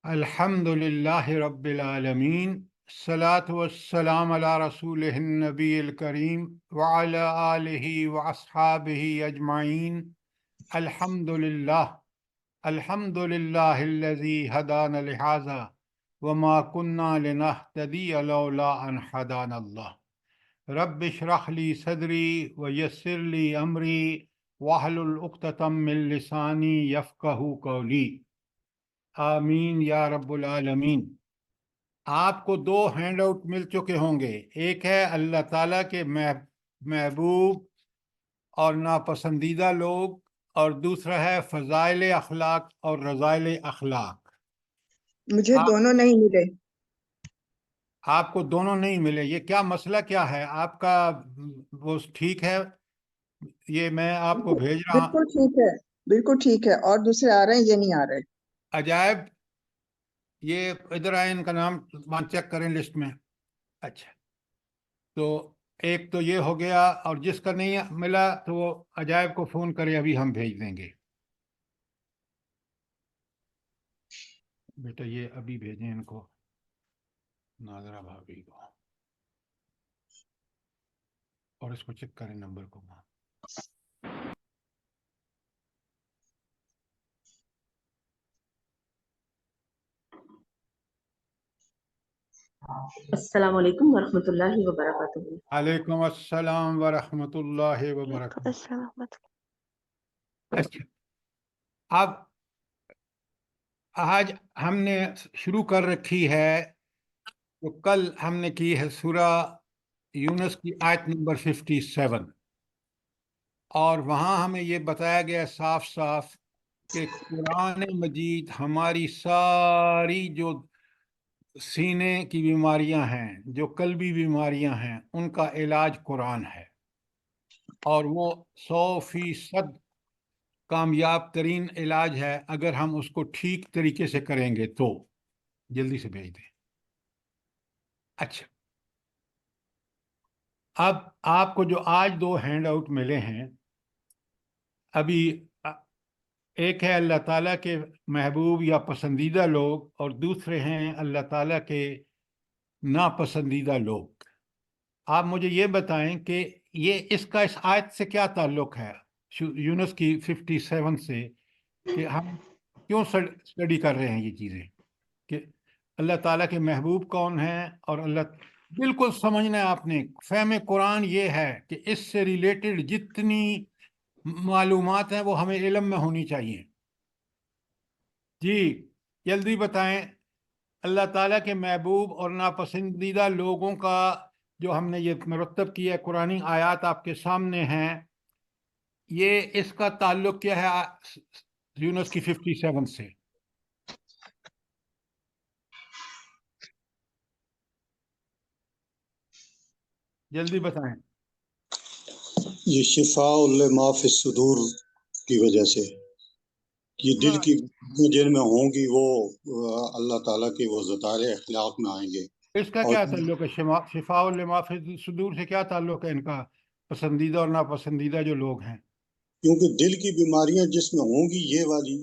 الحمد للہ رب العالمین، الصلاۃ والسلام علی رسول النبی الکریم وعلی آلہ واصحابہ اجمعین۔ الحمد للہ الذی ہدانا لہذا وما کنا لنہتدی لولا ان ہدانا اللہ۔ رب اشرح لی صدری ویسر لی امری واحلل عقدۃ من لسانی یفقہوا قولی، آمین یا رب العالمین۔ آپ کو دو ہینڈ آؤٹ مل چکے ہوں گے، ایک ہے اللہ تعالیٰ کے محبوب اور ناپسندیدہ لوگ، اور دوسرا ہے فضائل اخلاق اور رذائل اخلاق۔ مجھے دونوں نہیں ملے۔ آپ کو دونوں نہیں ملے، یہ کیا مسئلہ کیا ہے آپ کا؟ وہ ٹھیک ہے، یہ میں آپ کو بھیج رہا ہوں۔ بالکل ٹھیک ہے، بالکل ٹھیک ہے، اور دوسرے آ رہے ہیں، یہ نہیں آ رہے۔ عجائب، یہ ادھر آئے، ان کا نام چیک کریں لسٹ میں۔ اچھا، تو ایک تو یہ ہو گیا، اور جس کا نہیں ملا تو وہ عجائب کو فون کرے، ابھی ہم بھیج دیں گے۔ بیٹا یہ ابھی بھیجیں ان کو، ناظرہ بھابھی کو، اور اس کو چیک کریں نمبر کو۔ السلام علیکم ورحمۃ اللہ وبرکاتہ۔ وعلیکم السلام ورحمۃ اللہ وبرکاتہ۔ اچھا، اب آج ہم نے شروع کر رکھی ہے، تو کل ہم نے کی ہے سورہ یونس کی آیت نمبر 57، اور وہاں ہمیں یہ بتایا گیا صاف صاف کہ قرآن مجید ہماری ساری جو سینے کی بیماریاں ہیں، جو قلبی بیماریاں ہیں، ان کا علاج قرآن ہے، اور وہ 100% کامیاب ترین علاج ہے اگر ہم اس کو ٹھیک طریقے سے کریں گے تو۔ جلدی سے بھیج دیں۔ اچھا، اب آپ کو جو آج دو ہینڈ آؤٹ ملے ہیں، ابھی ایک ہے اللہ تعالیٰ کے محبوب یا پسندیدہ لوگ، اور دوسرے ہیں اللہ تعالیٰ کے ناپسندیدہ لوگ۔ آپ مجھے یہ بتائیں کہ اس آیت سے کیا تعلق ہے، یونس کی 57 سے، کہ ہم کیوں اسٹڈی کر رہے ہیں یہ چیزیں، کہ اللہ تعالیٰ کے محبوب کون ہیں، اور بالکل سمجھنا ہے آپ نے، فہم قرآن یہ ہے کہ اس سے ریلیٹڈ جتنی معلومات ہیں وہ ہمیں علم میں ہونی چاہیے۔ جی جلدی بتائیں، اللہ تعالیٰ کے محبوب اور ناپسندیدہ لوگوں کا جو ہم نے یہ مرتب کیا ہے، قرآنی آیات آپ کے سامنے ہیں، یہ اس کا تعلق کیا ہے یونس کی 57 سے؟ جلدی بتائیں۔ یہ شفاء لما فی الصدور کی وجہ سے، یہ دل کی جن میں ہوں گی وہ اللہ تعالیٰ کی وہ ذاتِ اخلاق میں آئیں گے۔ اس کا کیا تعلق ہے شفاء لما فی الصدور سے؟ کیا تعلق ہے ان کا پسندیدہ اور ناپسندیدہ جو لوگ ہیں؟ کیونکہ دل کی بیماریاں جس میں ہوں گی یہ والی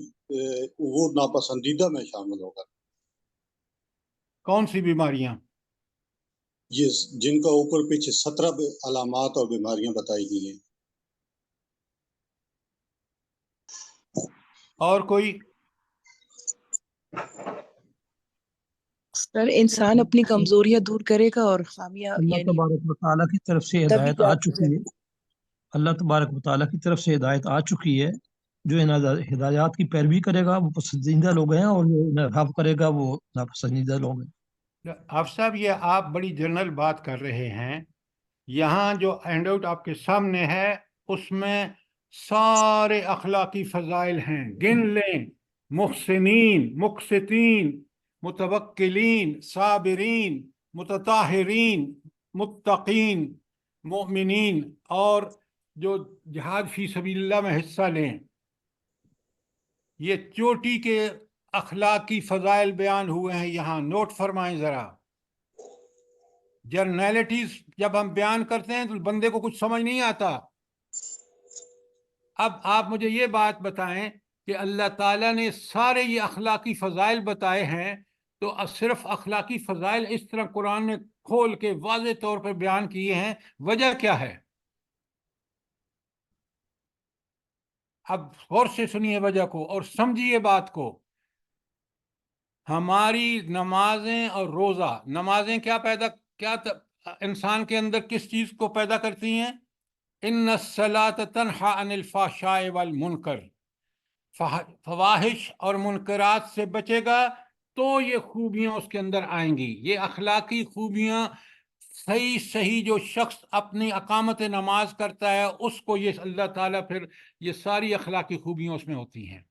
وہ ناپسندیدہ میں شامل ہوگا۔ کون سی بیماریاں؟ یہ جن کا اوپر پیچھے 17 علامات اور بیماریاں بتائی گئی ہیں۔ اور کوئی؟ سر انسان اپنی کمزوریاں دور کرے گا اور خامیاں اللہ تبارک و تعالیٰ کی طرف سے ہدایت آ چکی ہے۔ اللہ تبارک و تعالیٰ کی طرف سے ہدایت آ چکی ہے، جو ان ہدایات کی پیروی کرے گا وہ پسندیدہ لوگ ہیں، اور جو انحراف کرے گا وہ ناپسندیدہ لوگ ہیں۔ آپ صاحب یہ آپ بڑی جنرل بات کر رہے ہیں، یہاں جو ہینڈ آؤٹ آپ کے سامنے ہے اس میں سارے اخلاقی فضائل ہیں، گن لیں: محسنین، مقسطین، متوکلین، صابرین، متطہرین، متقین، مؤمنین، اور جو جہاد فی سبیل اللہ میں حصہ لیں۔ یہ چوٹی کے اخلاقی فضائل بیان ہوئے ہیں یہاں، نوٹ فرمائیں ذرا۔ جرنیلٹیز جب ہم بیان کرتے ہیں تو بندے کو کچھ سمجھ نہیں آتا۔ اب آپ مجھے یہ بات بتائیں کہ اللہ تعالیٰ نے سارے یہ اخلاقی فضائل بتائے ہیں، تو صرف اخلاقی فضائل اس طرح قرآن نے کھول کے واضح طور پر بیان کیے ہیں، وجہ کیا ہے؟ اب غور سے سنیے وجہ کو اور سمجھیے بات کو۔ ہماری نمازیں اور روزہ، نمازیں کیا انسان کے اندر کس چیز کو پیدا کرتی ہیں؟ ان الصلاۃ تنہی عن الفحشاء والمنکر، فواحش اور منکرات سے بچے گا تو یہ خوبیاں اس کے اندر آئیں گی، یہ اخلاقی خوبیاں۔ صحیح جو شخص اپنی اقامت نماز کرتا ہے اس کو یہ اللہ تعالیٰ پھر یہ ساری اخلاقی خوبیاں اس میں ہوتی ہیں۔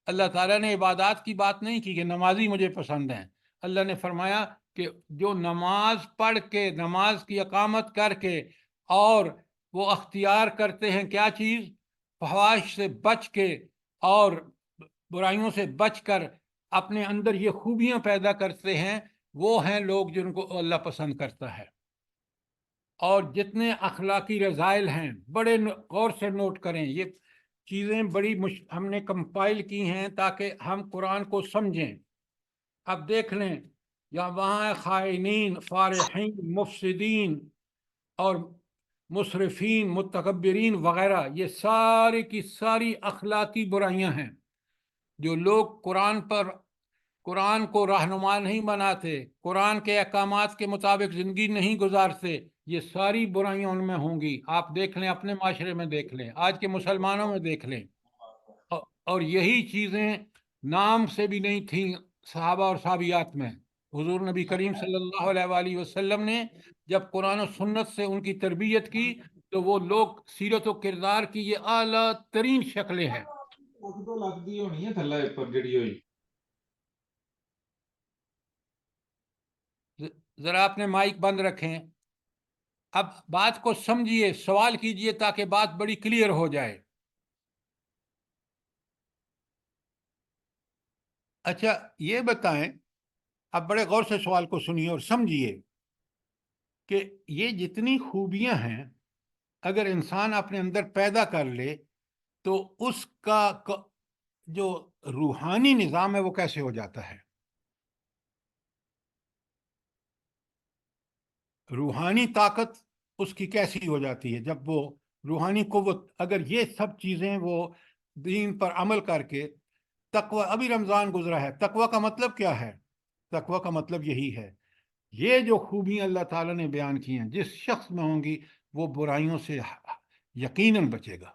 اللہ تعالیٰ نے عبادات کی بات نہیں کی کہ نمازی مجھے پسند ہیں، اللہ نے فرمایا کہ جو نماز پڑھ کے، نماز کی اقامت کر کے اور وہ اختیار کرتے ہیں کیا چیز؟ فحش سے بچ کے اور برائیوں سے بچ کر اپنے اندر یہ خوبیاں پیدا کرتے ہیں، وہ ہیں لوگ جن کو اللہ پسند کرتا ہے۔ اور جتنے اخلاقی رذائل ہیں بڑے غور سے نوٹ کریں، یہ چیزیں بڑی ہم نے کمپائل کی ہیں تاکہ ہم قرآن کو سمجھیں۔ اب دیکھ لیں، یا وہاں خائنین، فارحین، مفسدین اور مسرفین، متکبرین وغیرہ، یہ ساری کی ساری اخلاقی برائیاں ہیں۔ جو لوگ قرآن کو رہنما نہیں بناتے، قرآن کے احکامات کے مطابق زندگی نہیں گزارتے، یہ ساری برائیاں ان میں ہوں گی۔ آپ دیکھ لیں، اپنے معاشرے میں دیکھ لیں، آج کے مسلمانوں میں دیکھ لیں۔ اور یہی چیزیں نام سے بھی نہیں تھیں صحابہ اور صحابیات میں۔ حضور نبی کریم صلی اللہ علیہ وآلہ وسلم نے جب قرآن و سنت سے ان کی تربیت کی تو وہ لوگ سیرت و کردار کی یہ اعلیٰ ترین شکلیں ہیں۔ ذرا اپنے مائک بند رکھیں، اب بات کو سمجھیے، سوال کیجئے تاکہ بات بڑی کلیئر ہو جائے۔ اچھا یہ بتائیں، اب بڑے غور سے سوال کو سنیے اور سمجھیے کہ یہ جتنی خوبیاں ہیں اگر انسان اپنے اندر پیدا کر لے تو اس کا جو روحانی نظام ہے وہ کیسے ہو جاتا ہے؟ روحانی طاقت اس کی کیسی ہو جاتی ہے جب وہ روحانی قوت، اگر یہ سب چیزیں وہ دین پر عمل کر کے تقوی، ابھی رمضان گزرا ہے، تقوی کا مطلب کیا ہے؟ تقوی کا مطلب یہی ہے، یہ جو خوبیاں اللہ تعالیٰ نے بیان کی ہیں جس شخص میں ہوں گی وہ برائیوں سے یقیناً بچے گا۔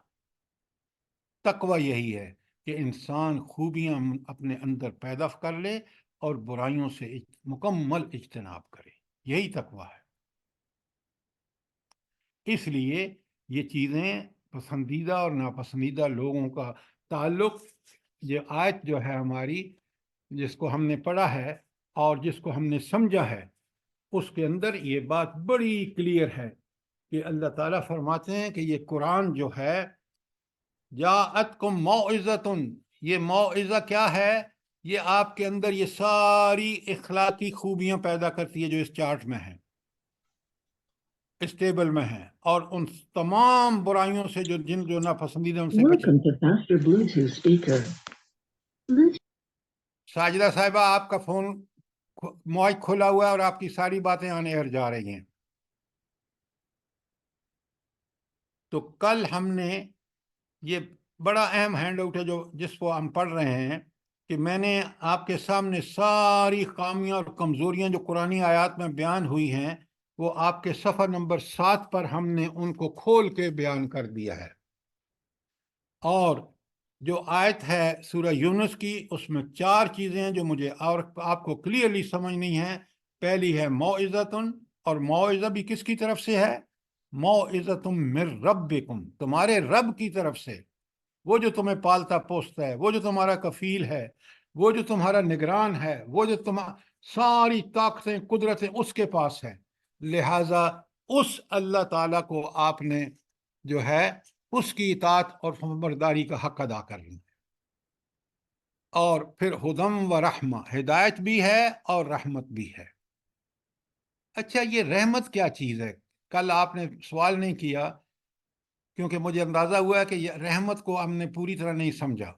تقوی یہی ہے کہ انسان خوبیاں اپنے اندر پیدا کر لے اور برائیوں سے مکمل اجتناب کرے، یہی تقوی ہے۔ اس لیے یہ چیزیں پسندیدہ اور ناپسندیدہ لوگوں کا تعلق، یہ آیت جو ہے ہماری جس کو ہم نے پڑھا ہے اور جس کو ہم نے سمجھا ہے، اس کے اندر یہ بات بڑی کلیئر ہے کہ اللہ تعالیٰ فرماتے ہیں کہ یہ قرآن جو ہے جاءتکم موعظۃ، یہ موعظہ کیا ہے؟ یہ آپ کے اندر یہ ساری اخلاقی خوبیاں پیدا کرتی ہے جو اس چارٹ میں ہیں، اس ٹیبل میں ہیں، اور ان تمام برائیوں سے جو ناپسندیدہ ان سے بچے۔ ساجدہ صاحبہ آپ کا فون مائک کھلا ہوا ہے اور آپ کی ساری باتیں آن ایئر جا رہی ہیں۔ تو کل ہم نے یہ بڑا اہم ہینڈ آؤٹ ہے جس کو ہم پڑھ رہے ہیں کہ میں نے آپ کے سامنے ساری خامیاں اور کمزوریاں جو قرآنی آیات میں بیان ہوئی ہیں وہ آپ کے صفحہ نمبر 7 پر ہم نے ان کو کھول کے بیان کر دیا ہے۔ اور جو آیت ہے سورہ یونس کی، اس میں 4 چیزیں ہیں جو مجھے اور آپ کو کلیئرلی سمجھنی ہیں۔ پہلی ہے موعظۃ، اور موعظہ بھی کس کی طرف سے ہے؟ موعظۃ من ربکم، تمہارے رب کی طرف سے، وہ جو تمہیں پالتا پوستا ہے، وہ جو تمہارا کفیل ہے، وہ جو تمہارا نگران ہے، وہ جو ساری طاقتیں قدرتیں اس کے پاس ہے۔ لہٰذا اس اللہ تعالیٰ کو آپ نے جو ہے اس کی اطاعت اور فرمانبرداری کا حق ادا کر لیں۔ اور پھر ہدم و رحمہ، ہدایت بھی ہے اور رحمت بھی ہے۔ اچھا یہ رحمت کیا چیز ہے؟ کل آپ نے سوال نہیں کیا کیونکہ مجھے اندازہ ہوا ہے کہ یہ رحمت کو ہم نے پوری طرح نہیں سمجھا۔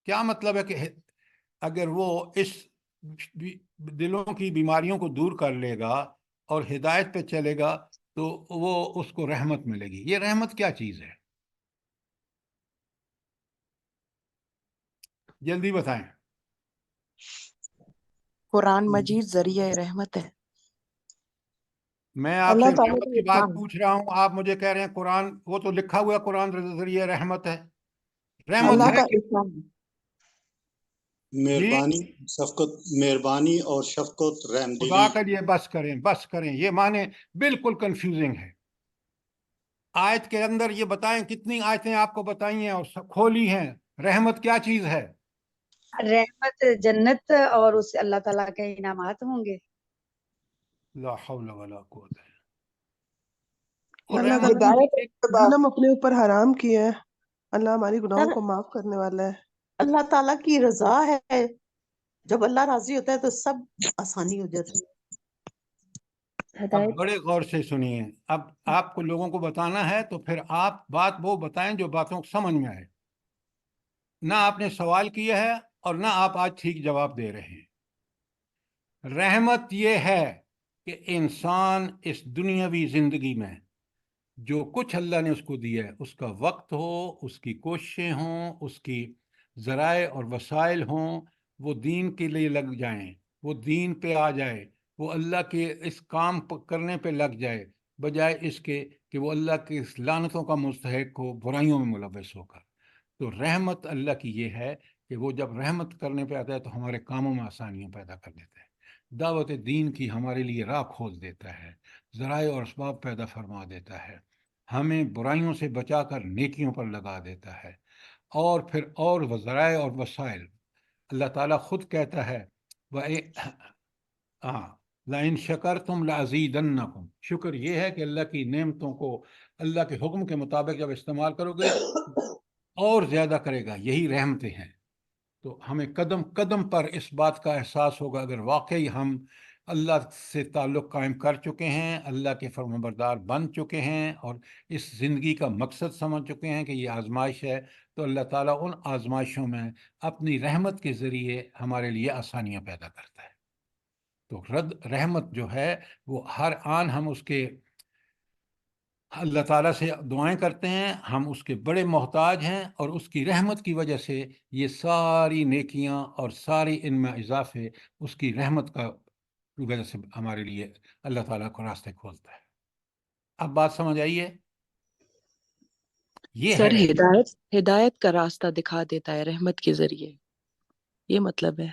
کیا مطلب ہے کہ اگر وہ اس دلوں کی بیماریوں کو دور کر لے گا اور ہدایت پہ چلے گا تو وہ اس کو رحمت ملے گی؟ یہ رحمت کیا چیز ہے؟ جلدی بتائیں۔ قرآن مجید ذریعہ رحمت ہے۔ میں آپ سے اللہ تعالیٰ رحمت کا کی بات احسان۔ پوچھ رہا ہوں، آپ مجھے کہہ رہے ہیں قرآن، وہ تو لکھا ہوا ہے قرآن ذریعہ رحمت ہے۔ رحمت اللہ ہے کا کہ احسان۔ جی مہربانی اور شفقت خدا رحمدلی۔ کے لیے بس کریں، یہ معنی بالکل کنفیوزنگ ہے۔ آیت کے اندر یہ بتائیں، کتنی آیتیں آپ کو بتائی ہیں اور کھولی ہیں، رحمت کیا چیز ہے؟ رحمت جنت اور اس اللہ تعالیٰ کے انعامات ہوں گے۔ لا حول ولا قوت الا باللہ۔ اور اللہ رحمت تعالیٰ نے ہدایت ظلم اپنے اوپر حرام کیا ہے، اللہ ہماری گناہوں کو معاف کرنے والا ہے۔ اللہ تعالیٰ کی رضا ہے، جب اللہ راضی ہوتا ہے تو سب آسانی ہو جاتی ہے۔ اب بڑے غور سے سنیے، اب آپ کو لوگوں کو بتانا ہے تو پھر آپ بات وہ بتائیں جو باتوں کو سمجھ میں آئے۔ نہ آپ نے سوال کیا ہے اور نہ آپ آج ٹھیک جواب دے رہے ہیں۔ رحمت یہ ہے کہ انسان اس دنیاوی زندگی میں جو کچھ اللہ نے اس کو دیا ہے، اس کا وقت ہو، اس کی کوششیں ہوں، اس کی ذرائع اور وسائل ہوں، وہ دین کے لیے لگ جائیں، وہ دین پہ آ جائے، وہ اللہ کے اس کام کرنے پہ لگ جائے، بجائے اس کے کہ وہ اللہ کی اس لعنتوں کا مستحق ہو، برائیوں میں ملوث ہو کر۔ تو رحمت اللہ کی یہ ہے کہ وہ جب رحمت کرنے پہ آتا ہے تو ہمارے کاموں میں آسانیاں پیدا کر دیتا ہے، دعوت دین کی ہمارے لیے راہ کھول دیتا ہے، ذرائع اور اسباب پیدا فرما دیتا ہے، ہمیں برائیوں سے بچا کر نیکیوں پر لگا دیتا ہے، اور پھر اور ذرائع اور وسائل اللہ تعالیٰ خود کہتا ہے لَإِن شَكَرْتُمْ لَأَزِيدَنَّكُمْ۔ شکر یہ ہے کہ اللہ کی نعمتوں کو اللہ کے حکم کے مطابق جب استعمال کرو گے اور زیادہ کرے گا، یہی رحمتیں ہیں۔ تو ہمیں قدم قدم پر اس بات کا احساس ہوگا، اگر واقعی ہم اللہ سے تعلق قائم کر چکے ہیں، اللہ کے فرمانبردار بن چکے ہیں اور اس زندگی کا مقصد سمجھ چکے ہیں کہ یہ آزمائش ہے، تو اللہ تعالیٰ ان آزمائشوں میں اپنی رحمت کے ذریعے ہمارے لیے آسانیاں پیدا کرتا ہے۔ تو رحمت جو ہے وہ ہر آن ہم اس کے اللہ تعالیٰ سے دعائیں کرتے ہیں، ہم اس کے بڑے محتاج ہیں، اور اس کی رحمت کی وجہ سے یہ ساری نیکیاں اور ساری ان میں اضافے اس کی رحمت کا وجہ سے ہمارے لیے اللہ تعالیٰ کو راستے کھولتا ہے۔ اب بات سمجھ آئیے؟ یہ سر ہے ہدایت کا راستہ دکھا دیتا ہے رحمت کے ذریعے، یہ مطلب ہے۔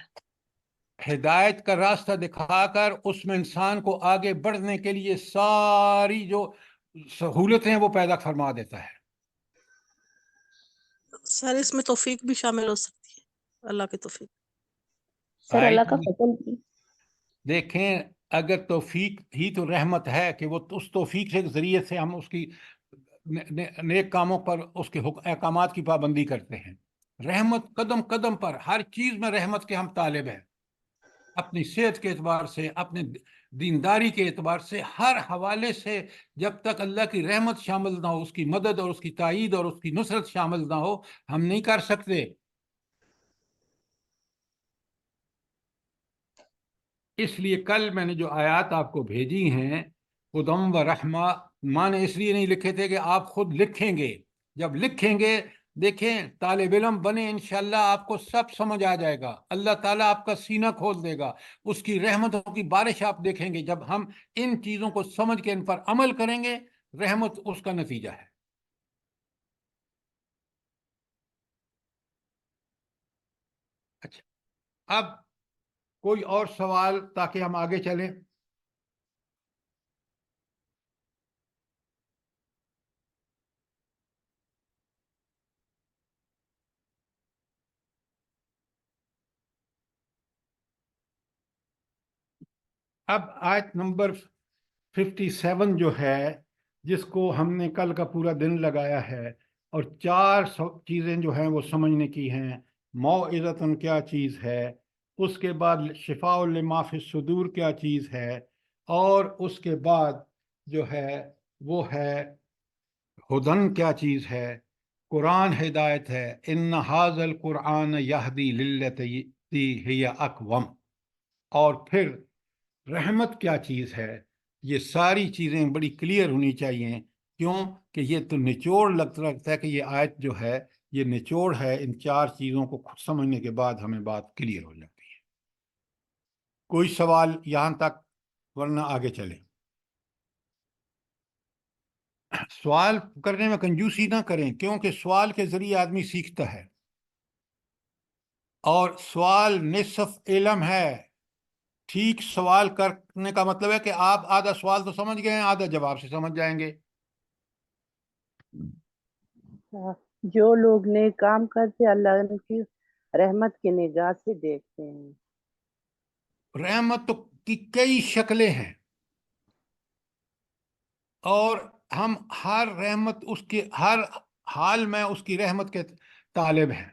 ہدایت کا راستہ دکھا کر اس میں انسان کو آگے بڑھنے کے لیے ساری جو سہولتیں وہ پیدا فرما دیتا ہے۔ سر اس میں توفیق بھی شامل ہو سکتی ہے، اللہ کی توفیق۔ سر اللہ کا فضل بھی۔ دیکھیں، اگر توفیق ہی تو رحمت ہے کہ وہ اس توفیق کے ذریعے سے ہم اس کی نیک کاموں پر اس کے احکامات کی پابندی کرتے ہیں۔ رحمت قدم قدم پر، ہر چیز میں رحمت کے ہم طالب ہیں، اپنی صحت کے اعتبار سے، اپنے دینداری کے اعتبار سے، ہر حوالے سے جب تک اللہ کی رحمت شامل نہ ہو، اس کی مدد اور اس کی تائید اور اس کی نصرت شامل نہ ہو، ہم نہیں کر سکتے۔ اس لیے کل میں نے جو آیات آپ کو بھیجی ہیں، خدم و رحمہ، ماں نے اس لیے نہیں لکھے تھے کہ آپ خود لکھیں گے، جب لکھیں گے دیکھیں طالب علم بنے، انشاءاللہ آپ کو سب سمجھ آ جائے گا، اللہ تعالیٰ آپ کا سینہ کھول دے گا، اس کی رحمتوں کی بارش آپ دیکھیں گے۔ جب ہم ان چیزوں کو سمجھ کے ان پر عمل کریں گے، رحمت اس کا نتیجہ ہے۔ اچھا، اب کوئی اور سوال تاکہ ہم آگے چلیں؟ اب آیت نمبر 57 جو ہے، جس کو ہم نے کل کا پورا دن لگایا ہے، اور 4 چیزیں جو ہیں وہ سمجھنے کی ہیں۔ موعظۃ کیا چیز ہے، اس کے بعد شفاء لما فی الصدور کیا چیز ہے، اور اس کے بعد جو ہے وہ ہے ہدن کیا چیز ہے، قرآن ہدایت ہے. ان ھذا القرآن یہدی للتی ہی اقوم. اور پھر رحمت کیا چیز ہے، یہ ساری چیزیں بڑی کلیئر ہونی چاہیے. کیوں کہ یہ تو نچوڑ لگتا ہے کہ یہ آیت جو ہے یہ نچوڑ ہے. ان چار چیزوں کو خود سمجھنے کے بعد ہمیں بات کلیئر ہو جاتی ہے. کوئی سوال یہاں تک؟ ورنہ آگے چلیں. سوال کرنے میں کنجوسی نہ کریں، کیونکہ سوال کے ذریعے آدمی سیکھتا ہے، اور سوال نصف علم ہے. ٹھیک سوال کرنے کا مطلب ہے کہ آپ آدھا سوال تو سمجھ گئے ہیں، آدھا جواب سے سمجھ جائیں گے. جو لوگ نیک کام کرتے اللہ ان کی رحمت کی نگاہ سے دیکھتے ہیں. رحمت کی کئی شکلیں ہیں، اور ہم ہر رحمت اس کے ہر حال میں اس کی رحمت کے طالب ہیں.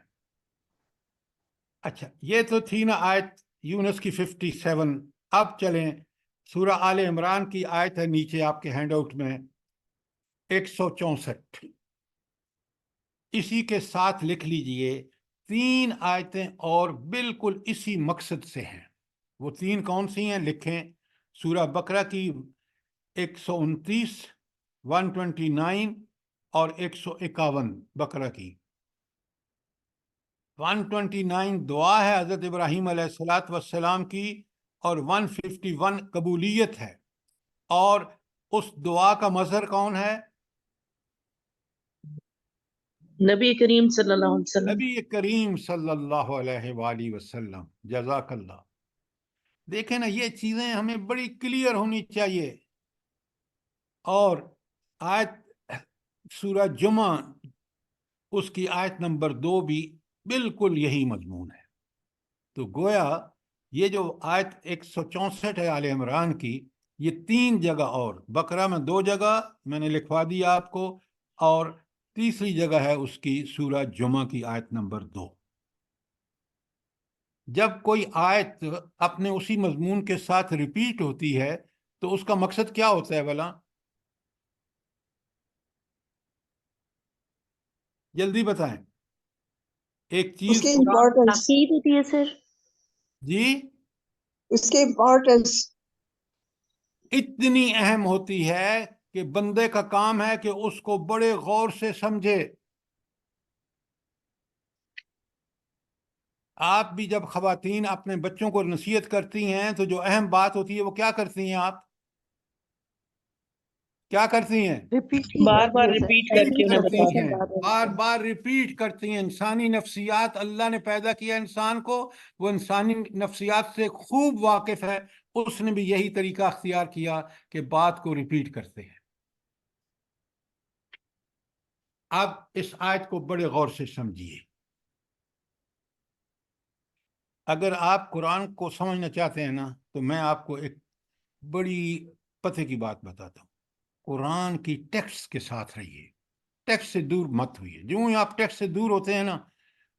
اچھا، یہ تو تھی نا آیت یونس کی 57. اب چلیں سورہ آل عمران کی آیت ہے نیچے آپ کے ہینڈ آؤٹ میں 164. اسی کے ساتھ لکھ لیجئے 3 آیتیں اور بالکل اسی مقصد سے ہیں. وہ 3 کون سی ہیں؟ لکھیں. سورہ بقرہ کی 129، 129 اور 151 بقرہ کی. 129 دعا ہے حضرت ابراہیم علیہ السلام کی، اور 151 قبولیت ہے. اور اس دعا کا مظہر کون ہے؟ نبی کریم صلی اللہ علیہ وسلم. نبی کریم صلی اللہ علیہ وآلہ وسلم. جزاک اللہ. دیکھیں نا، یہ چیزیں ہمیں بڑی کلیئر ہونی چاہیے. اور آیت سورہ جمعہ اس کی آیت نمبر 2 بھی بالکل یہی مضمون ہے. تو گویا یہ جو آیت 164 ہے آل عمران کی، یہ 3 جگہ اور بقرہ میں 2 جگہ میں نے لکھوا دیا آپ کو، اور تیسری جگہ ہے اس کی سورہ جمعہ کی آیت نمبر 2. جب کوئی آیت اپنے اسی مضمون کے ساتھ ریپیٹ ہوتی ہے تو اس کا مقصد کیا ہوتا ہے بھلا؟ جلدی بتائیں. ایک اس چیز کی قرآن، امپورٹنس، تاکید ہوتی ہے سر. جی، اس کی امپورٹنس. اتنی اہم ہوتی ہے کہ بندے کا کام ہے کہ اس کو بڑے غور سے سمجھے. آپ بھی جب خواتین اپنے بچوں کو نصیحت کرتی ہیں تو جو اہم بات ہوتی ہے وہ کیا کرتی ہیں؟ آپ کیا کرتی ہیں؟ بار بار ریپیٹ کر کے انہیں کرتی بتا ہیں، دیں. بار بار ریپیٹ کرتی ہیں. انسانی نفسیات اللہ نے پیدا کیا انسان کو، وہ انسانی نفسیات سے خوب واقف ہے. اس نے بھی یہی طریقہ اختیار کیا کہ بات کو ریپیٹ کرتے ہیں. اب اس آیت کو بڑے غور سے سمجھیے. اگر آپ قرآن کو سمجھنا چاہتے ہیں نا تو میں آپ کو ایک بڑی پتے کی بات بتاتا ہوں. قرآن کی ٹیکسٹ کے ساتھ رہیے، ٹیکسٹ سے دور مت ہوئیے. جو ہی آپ ٹیکسٹ سے دور ہوتے ہیں نا،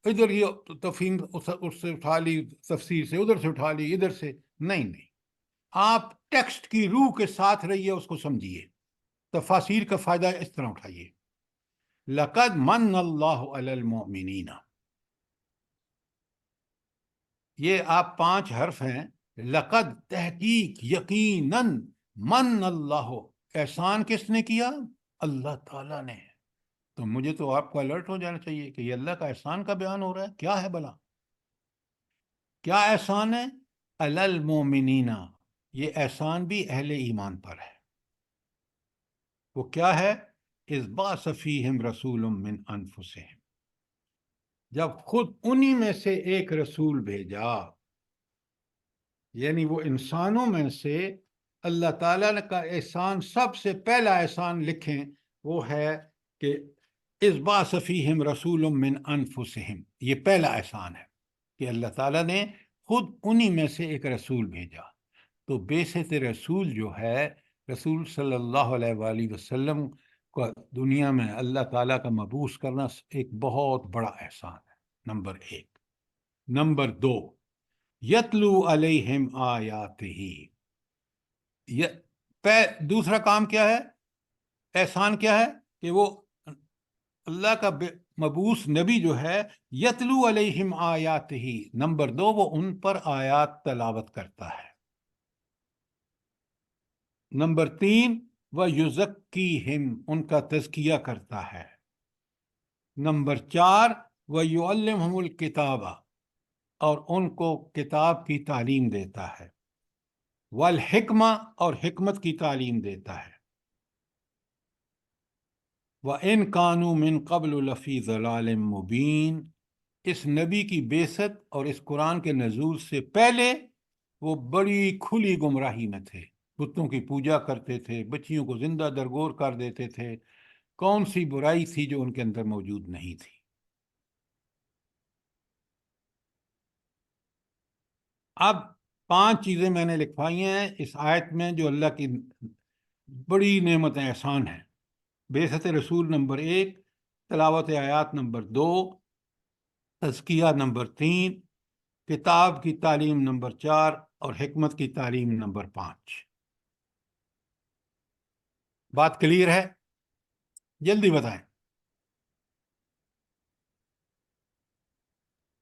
ادھر یہ تفہیم اس سے اٹھا لی، تفسیر سے ادھر سے اٹھا لی، ادھر سے نہیں. آپ ٹیکسٹ کی روح کے ساتھ رہیے، اس کو سمجھیے. تفاسیر کا فائدہ اس طرح اٹھائیے. لقد من اللہ علی المؤمنین، یہ آپ 5 حرف ہیں. لقد، تحقیق، یقیناً، من اللہ، احسان کس نے کیا؟ اللہ تعالیٰ نے. تو مجھے تو آپ کو الرٹ ہو جانا چاہیے کہ یہ اللہ کا احسان کا بیان ہو رہا ہے. کیا ہے بھلا؟ کیا احسان ہے؟ علی المؤمنین، یہ احسان بھی اہل ایمان پر ہے. وہ کیا ہے؟ اذ بعث فیہم رسول من انفسہم، جب خود انہی میں سے ایک رسول بھیجا. یعنی وہ انسانوں میں سے اللہ تعالیٰ کا احسان، سب سے پہلا احسان لکھیں وہ ہے کہ اذ بعث فیہم رسول من انفسہم. یہ پہلا احسان ہے کہ اللہ تعالیٰ نے خود انہی میں سے ایک رسول بھیجا. تو بعثت رسول جو ہے، رسول صلی اللہ علیہ وآلہ وسلم کو دنیا میں اللہ تعالیٰ کا مبعوث کرنا ایک بہت بڑا احسان ہے، نمبر 1. نمبر 2، یتلو علیہم آیاتہ. دوسرا کام کیا ہے؟ احسان کیا ہے؟ کہ وہ اللہ کا مبعوث نبی جو ہے یتلو علیہم آیات ہی، نمبر 2 وہ ان پر آیات تلاوت کرتا ہے، نمبر 3 وہ یزکیہم ان کا تزکیہ کرتا ہے، نمبر 4 وہ یعلمہم الکتاب اور ان کو کتاب کی تعلیم دیتا ہے، والحکمہ اور حکمت کی تعلیم دیتا ہے، وَإِن كَانُوا مِن قَبْلُ لَفِي ضَلَالٍ مُبِينٍ، اس نبی کی بعثت اور اس قرآن کے نزول سے پہلے وہ بڑی کھلی گمراہی میں تھے، بتوں کی پوجا کرتے تھے، بچیوں کو زندہ درگور کر دیتے تھے، کون سی برائی تھی جو ان کے اندر موجود نہیں تھی؟ اب 5 چیزیں میں نے لکھوائی ہیں اس آیت میں جو اللہ کی بڑی نعمت احسان ہیں۔ بعثت رسول نمبر 1، تلاوت آیات نمبر 2، تزکیہ نمبر 3، کتاب کی تعلیم نمبر 4 اور حکمت کی تعلیم نمبر 5۔ بات کلیئر ہے؟ جلدی بتائیں۔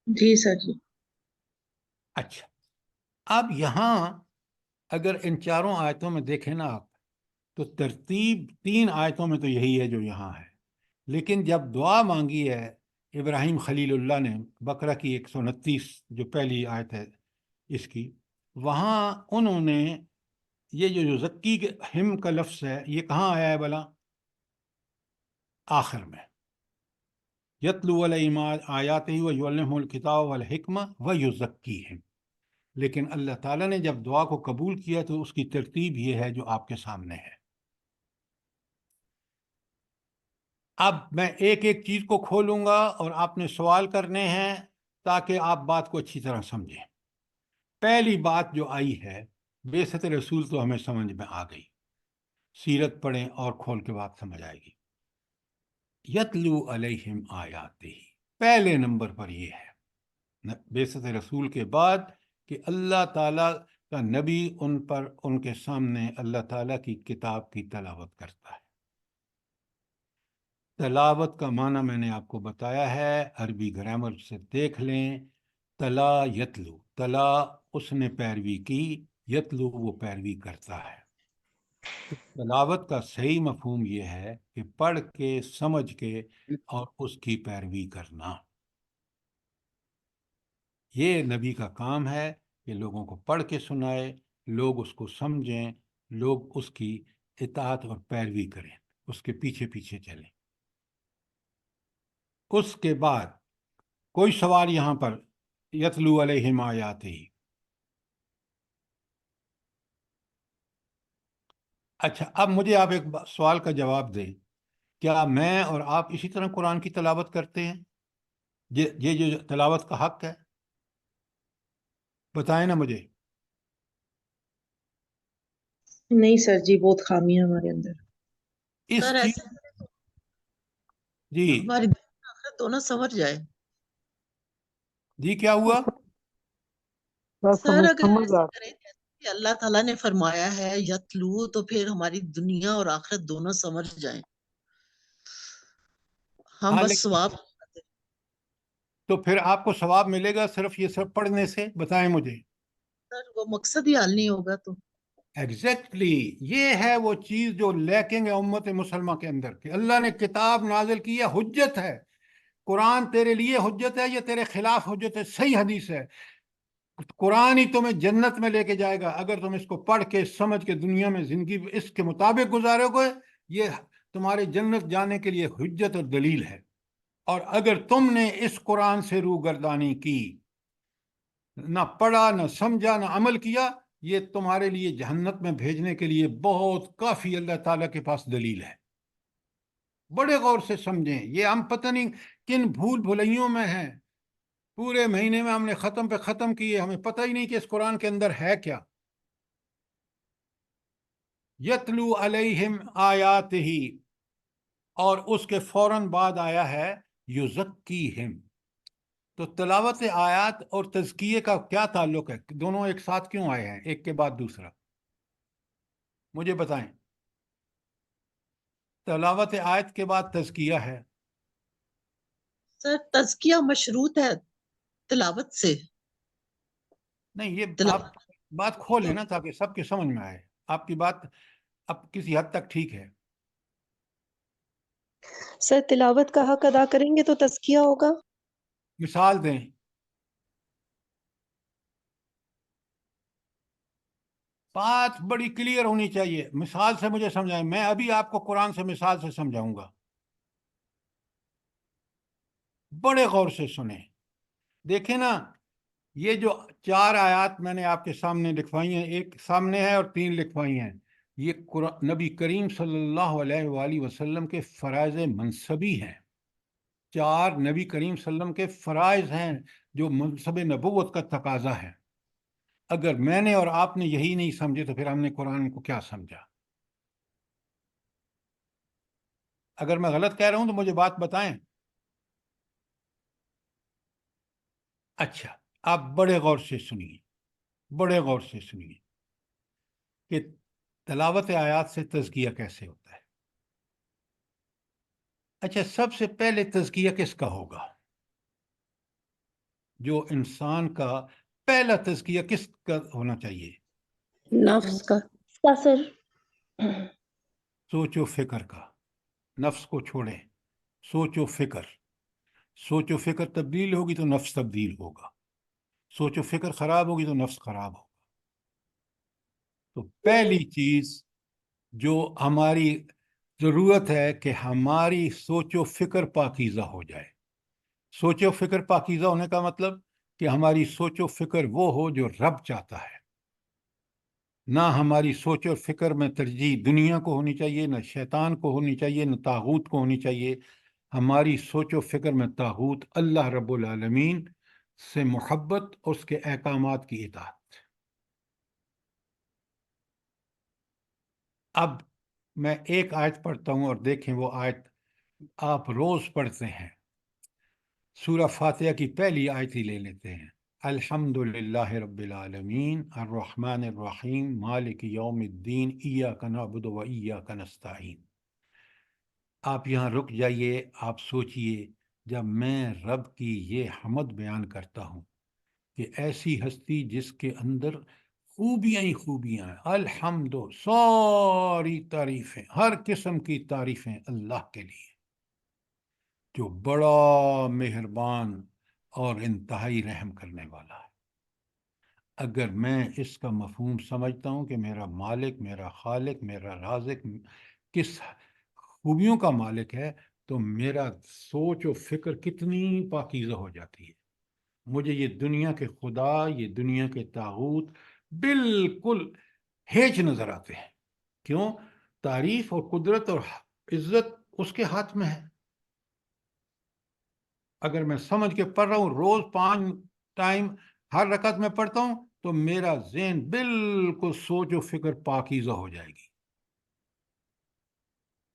جی سر جی۔ اچھا، اب یہاں اگر ان چاروں آیتوں میں دیکھیں نا آپ، تو ترتیب 3 آیتوں میں تو یہی ہے جو یہاں ہے، لیکن جب دعا مانگی ہے ابراہیم خلیل اللہ نے، بقرہ کی 129 جو پہلی آیت ہے اس کی، وہاں انہوں نے یہ جو زکی کے ہم کا لفظ ہے یہ کہاں آیا ہے بلا؟ آخر میں، یتلو علیہم آیاتہ ویعلمہم الکتاب والحکمہ ویزکیہم، لیکن اللہ تعالیٰ نے جب دعا کو قبول کیا تو اس کی ترتیب یہ ہے جو آپ کے سامنے ہے۔ اب میں ایک ایک چیز کو کھولوں گا اور آپ نے سوال کرنے ہیں تاکہ آپ بات کو اچھی طرح سمجھیں۔ پہلی بات جو آئی ہے، بعثت رسول تو ہمیں سمجھ میں آ گئی، سیرت پڑھیں اور کھول کے بات سمجھ آئے گی۔ یتلو علیہم آیاتہ، پہلے نمبر پر یہ ہے بعثت رسول کے بعد کہ اللہ تعالیٰ کا نبی ان پر، ان کے سامنے اللہ تعالیٰ کی کتاب کی تلاوت کرتا ہے۔ تلاوت کا معنی میں نے آپ کو بتایا ہے، عربی گرامر سے دیکھ لیں، تلا یتلو، تلا اس نے پیروی کی، یتلو وہ پیروی کرتا ہے۔ تو تلاوت کا صحیح مفہوم یہ ہے کہ پڑھ کے، سمجھ کے اور اس کی پیروی کرنا۔ یہ نبی کا کام ہے کہ لوگوں کو پڑھ کے سنائے، لوگ اس کو سمجھیں، لوگ اس کی اطاعت اور پیروی کریں، اس کے پیچھے پیچھے چلیں۔ اس کے بعد کوئی سوال یہاں پر یتلو علیہم آیاتہ؟ اچھا، اب مجھے آپ ایک سوال کا جواب دیں، کیا میں اور آپ اسی طرح قرآن کی تلاوت کرتے ہیں؟ یہ جو تلاوت کا حق ہے، بتائیں نا مجھے۔ نہیں سر جی، بہت خامیاں ہمارے اندر۔ اس سر چیز ایسے جی ہماری آخرت دونوں سنور جائے۔ جی کیا ہوا؟ بس سر ہمیں اگر سمجھ ایسے آ کریں جیسے کہ اللہ تعالیٰ نے فرمایا ہے یتلو، تو پھر ہماری دنیا اور آخرت دونوں سنور جائیں، ہم ہاں، بس لیکن ثواب۔ تو پھر آپ کو ثواب ملے گا صرف یہ سب پڑھنے سے؟ بتائیں مجھے۔ سر وہ مقصد ہی حل نہیں ہوگا تو۔ ایگزیکٹلی، یہ ہے وہ چیز جو لیکنگ ہے امت مسلمہ کے اندر، کہ اللہ نے کتاب نازل کی ہے، حجت ہے، قرآن تیرے لیے حجت ہے یا تیرے خلاف حجت ہے؟ صحیح حدیث ہے، قرآن ہی تمہیں جنت میں لے کے جائے گا اگر تم اس کو پڑھ کے سمجھ کے دنیا میں زندگی اس کے مطابق گزارو گے، یہ تمہارے جنت جانے کے لیے حجت اور دلیل ہے۔ اور اگر تم نے اس قرآن سے روگردانی کی، نہ پڑھا، نہ سمجھا، نہ عمل کیا، یہ تمہارے لیے جہنت میں بھیجنے کے لیے بہت کافی اللہ تعالیٰ کے پاس دلیل ہے۔ بڑے غور سے سمجھیں، یہ ہم پتہ نہیں کن بھول بھلائیوں میں ہیں، پورے مہینے میں ہم نے ختم پہ ختم کیے، ہمیں پتہ ہی نہیں کہ اس قرآن کے اندر ہے کیا۔ یتلو علیہم آیاتہ، اور اس کے فوراً بعد آیا ہے یزکیہم۔ تو تلاوت آیات اور تزکیے کا کیا تعلق ہے؟ دونوں ایک ساتھ کیوں آئے ہیں ایک کے بعد دوسرا؟ مجھے بتائیں۔ تلاوت آیت کے بعد تزکیہ ہے، سر تزکیہ مشروط ہے تلاوت سے. نہیں، یہ تلا- آپ بات کھولیں نا تاکہ سب کے سمجھ میں آئے. آپ کی بات اب کسی حد تک ٹھیک ہے. سر تلاوت کا حق ادا کریں گے تو تزکیہ ہوگا. مثال دیں. بات بڑی کلیئر ہونی چاہیے. مثال سے مجھے سمجھائیں. میں ابھی آپ کو قرآن سے مثال سے سمجھاؤں گا. بڑے غور سے سنیں. دیکھیں نا، یہ جو 4 آیات میں نے آپ کے سامنے لکھوائی ہیں، ایک سامنے ہے اور 3 لکھوائی ہیں، یہ نبی کریم صلی اللہ علیہ وآلہ وسلم کے فرائض منصبی ہیں. 4 نبی کریم صلی اللہ علیہ وسلم کے فرائض ہیں جو منصب نبوت کا تقاضا ہے. اگر میں نے اور آپ نے یہی نہیں سمجھے تو پھر ہم نے قرآن کو کیا سمجھا؟ اگر میں غلط کہہ رہا ہوں تو مجھے بات بتائیں. اچھا، آپ بڑے غور سے سنیے، بڑے غور سے سنیے کہ تلاوت آیات سے تزکیہ کیسے ہوتا ہے. اچھا، سب سے پہلے تزکیہ کس کا ہوگا؟ جو انسان کا پہلا تزکیہ کس کا ہونا چاہیے؟ نفس کا. سر. سوچ و فکر کا. نفس کو چھوڑیں، سوچ و فکر. سوچ و فکر تبدیل ہوگی تو نفس تبدیل ہوگا. سوچ و فکر خراب ہوگی تو نفس خراب ہوگا. تو پہلی چیز جو ہماری ضرورت ہے کہ ہماری سوچ و فکر پاکیزہ ہو جائے. سوچ و فکر پاکیزہ ہونے کا مطلب کہ ہماری سوچ و فکر وہ ہو جو رب چاہتا ہے. نہ ہماری سوچ و فکر میں ترجیح دنیا کو ہونی چاہیے، نہ شیطان کو ہونی چاہیے، نہ طاغوت کو ہونی چاہیے. ہماری سوچ و فکر میں طاغوت اللہ رب العالمین سے محبت، اس کے احکامات کی اطاعت. اب میں ایک آیت پڑھتا ہوں اور دیکھیں وہ آیت آپ روز پڑھتے ہیں. سورہ فاتحہ کی پہلی آیت ہی لے لیتے ہیں. الحمد للہ رب العالمین الرحمن الرحیم مالک یوم الدین ایاک نعبد و ایاک نستعین. آپ یہاں رک جائیے. آپ سوچئے، جب میں رب کی یہ حمد بیان کرتا ہوں کہ ایسی ہستی جس کے اندر خوبیاں ہی خوبیاں ہیں، الحمد، ساری تعریفیں، ہر قسم کی تعریفیں اللہ کے لیے جو بڑا مہربان اور انتہائی رحم کرنے والا ہے. اگر میں اس کا مفہوم سمجھتا ہوں کہ میرا مالک، میرا خالق، میرا رازق کس خوبیوں کا مالک ہے، تو میرا سوچ و فکر کتنی پاکیزہ ہو جاتی ہے. مجھے یہ دنیا کے خدا، یہ دنیا کے طاغوت بالکل ہیچ نظر آتے ہیں. کیوں؟ تعریف اور قدرت اور عزت اس کے ہاتھ میں ہے. اگر میں سمجھ کے پڑھ رہا ہوں، روز 5 ٹائم ہر رکعت میں پڑھتا ہوں، تو میرا ذہن بالکل سوچ و فکر پاکیزہ ہو جائے گی.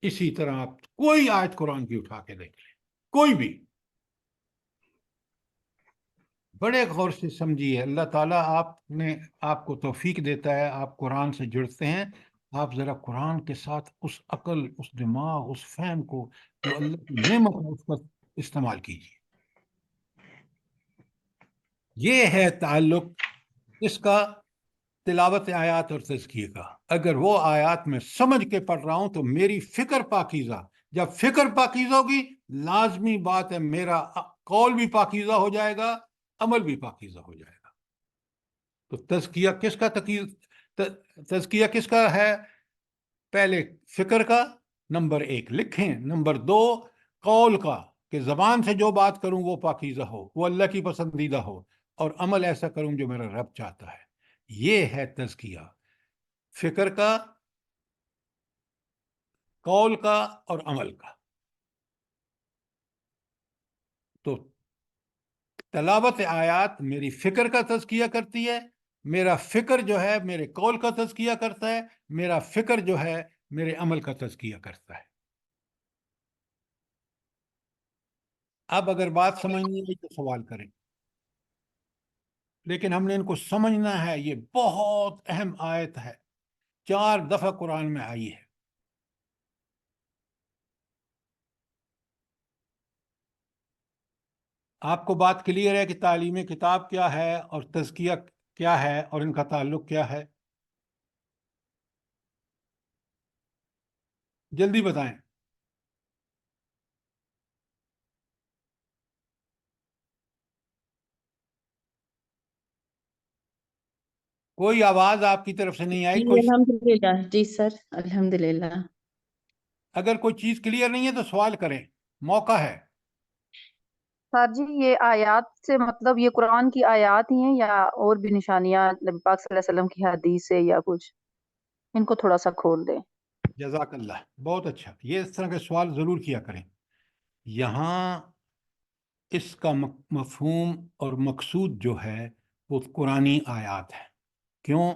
اسی طرح آپ کوئی آیت قرآن کی اٹھا کے دیکھ لیں، کوئی بھی. بڑے غور سے سمجھیے. اللہ تعالیٰ آپ کو توفیق دیتا ہے، آپ قرآن سے جڑتے ہیں. آپ ذرا قرآن کے ساتھ اس عقل، اس دماغ، اس فہم کو جو اللہ کی نعمت ہے اس پر استعمال کیجیے. یہ ہے تعلق اس کا تلاوت آیات اور تزکیے کا. اگر وہ آیات میں سمجھ کے پڑھ رہا ہوں تو میری فکر پاکیزہ. جب فکر پاکیزہ ہوگی، لازمی بات ہے میرا قول بھی پاکیزہ ہو جائے گا، عمل بھی پاکیزہ ہو جائے گا. تو تزکیہ کس کا ہے؟ پہلے فکر کا، نمبر 1 لکھیں. نمبر 2 قول کا، کہ زبان سے جو بات کروں وہ پاکیزہ ہو، وہ اللہ کی پسندیدہ ہو، اور عمل ایسا کروں جو میرا رب چاہتا ہے. یہ ہے تزکیہ، فکر کا، قول کا اور عمل کا. تو تلاوت آیات میری فکر کا تزکیہ کرتی ہے، میرا فکر جو ہے میرے قول کا تزکیہ کرتا ہے، میرا فکر جو ہے میرے عمل کا تزکیہ کرتا ہے. اب اگر بات سمجھنی ہے تو سوال کریں. لیکن ہم نے ان کو سمجھنا ہے. یہ بہت اہم آیت ہے، 4 دفعہ قرآن میں آئی ہے. آپ کو بات کلیئر ہے کہ تعلیم کتاب کیا ہے اور تزکیہ کیا ہے اور ان کا تعلق کیا ہے؟ جلدی بتائیں. کوئی آواز آپ کی طرف سے نہیں آئی. جی کوئی الحمدللہ. جی سر الحمدللہ. اگر کوئی چیز کلیئر نہیں ہے تو سوال کریں، موقع ہے. سر جی یہ آیات سے مطلب یہ قرآن کی آیات ہی ہیں یا اور بھی نشانیاں نبی پاک صلی اللہ علیہ وسلم کی حدیث سے یا کچھ؟ ان کو تھوڑا سا کھول دیں. جزاک اللہ، بہت اچھا. یہ اس طرح کے سوال ضرور کیا کریں. یہاں اس کا مفہوم اور مقصود جو ہے وہ قرآنی آیات ہے. کیوں؟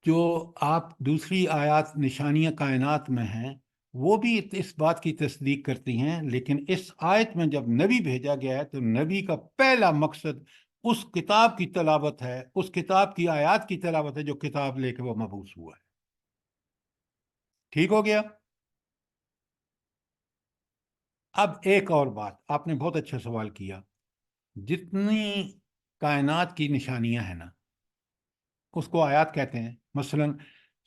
جو آپ دوسری آیات نشانیاں کائنات میں ہیں وہ بھی اس بات کی تصدیق کرتی ہیں، لیکن اس آیت میں جب نبی بھیجا گیا ہے تو نبی کا پہلا مقصد اس کتاب کی تلاوت ہے، اس کتاب کی آیات کی تلاوت ہے جو کتاب لے کے وہ مبعوث ہوا ہے. ٹھیک ہو گیا؟ اب ایک اور بات، آپ نے بہت اچھا سوال کیا. جتنی کائنات کی نشانیاں ہیں نا اس کو آیات کہتے ہیں. مثلا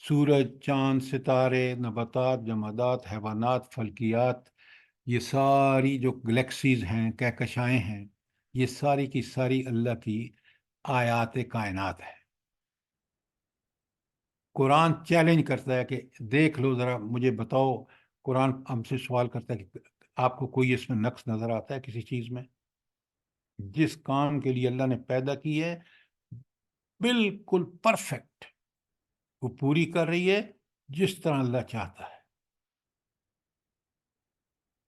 سورج، چاند، ستارے، نباتات، جمادات، حیوانات، فلکیات، یہ ساری جو گلیکسیز ہیں، کہکشائیں ہیں، یہ ساری کی ساری اللہ کی آیات کائنات ہے. قرآن چیلنج کرتا ہے کہ دیکھ لو ذرا، مجھے بتاؤ. قرآن ہم سے سوال کرتا ہے کہ آپ کو کوئی اس میں نقص نظر آتا ہے کسی چیز میں؟ جس کام کے لیے اللہ نے پیدا کی ہے بالکل پرفیکٹ وہ پوری کر رہی ہے جس طرح اللہ چاہتا ہے.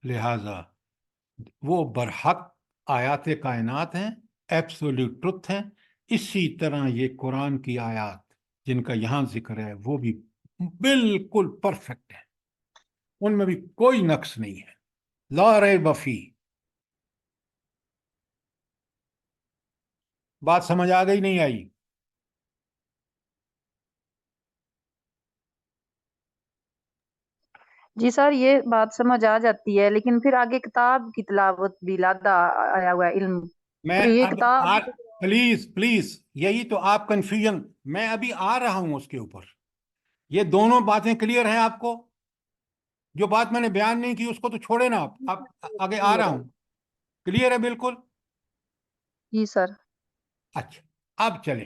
لہذا وہ برحق آیات کائنات ہیں، ایبسولوٹ ٹروتھ ہیں. اسی طرح یہ قرآن کی آیات جن کا یہاں ذکر ہے وہ بھی بالکل پرفیکٹ ہیں، ان میں بھی کوئی نقص نہیں ہے. لا ریب فیہ. بات سمجھ آ گئی نہیں آئی؟ جی سر یہ بات سمجھ آ جاتی ہے، لیکن پھر آگے کتاب کی تلاوت بھی لادا آیا ہوا ہے علم. میں پھر یہ اب کتاب پلیز پلیز، یہی تو آپ کنفیوژن، میں ابھی آ رہا ہوں اس کے اوپر. یہ دونوں باتیں کلیئر ہیں آپ کو؟ جو بات میں نے بیان نہیں کی اس کو تو چھوڑے نا آپ آگے آ رہا ہوں. کلیئر ہے بالکل؟ جی سر. اچھا اب چلیں.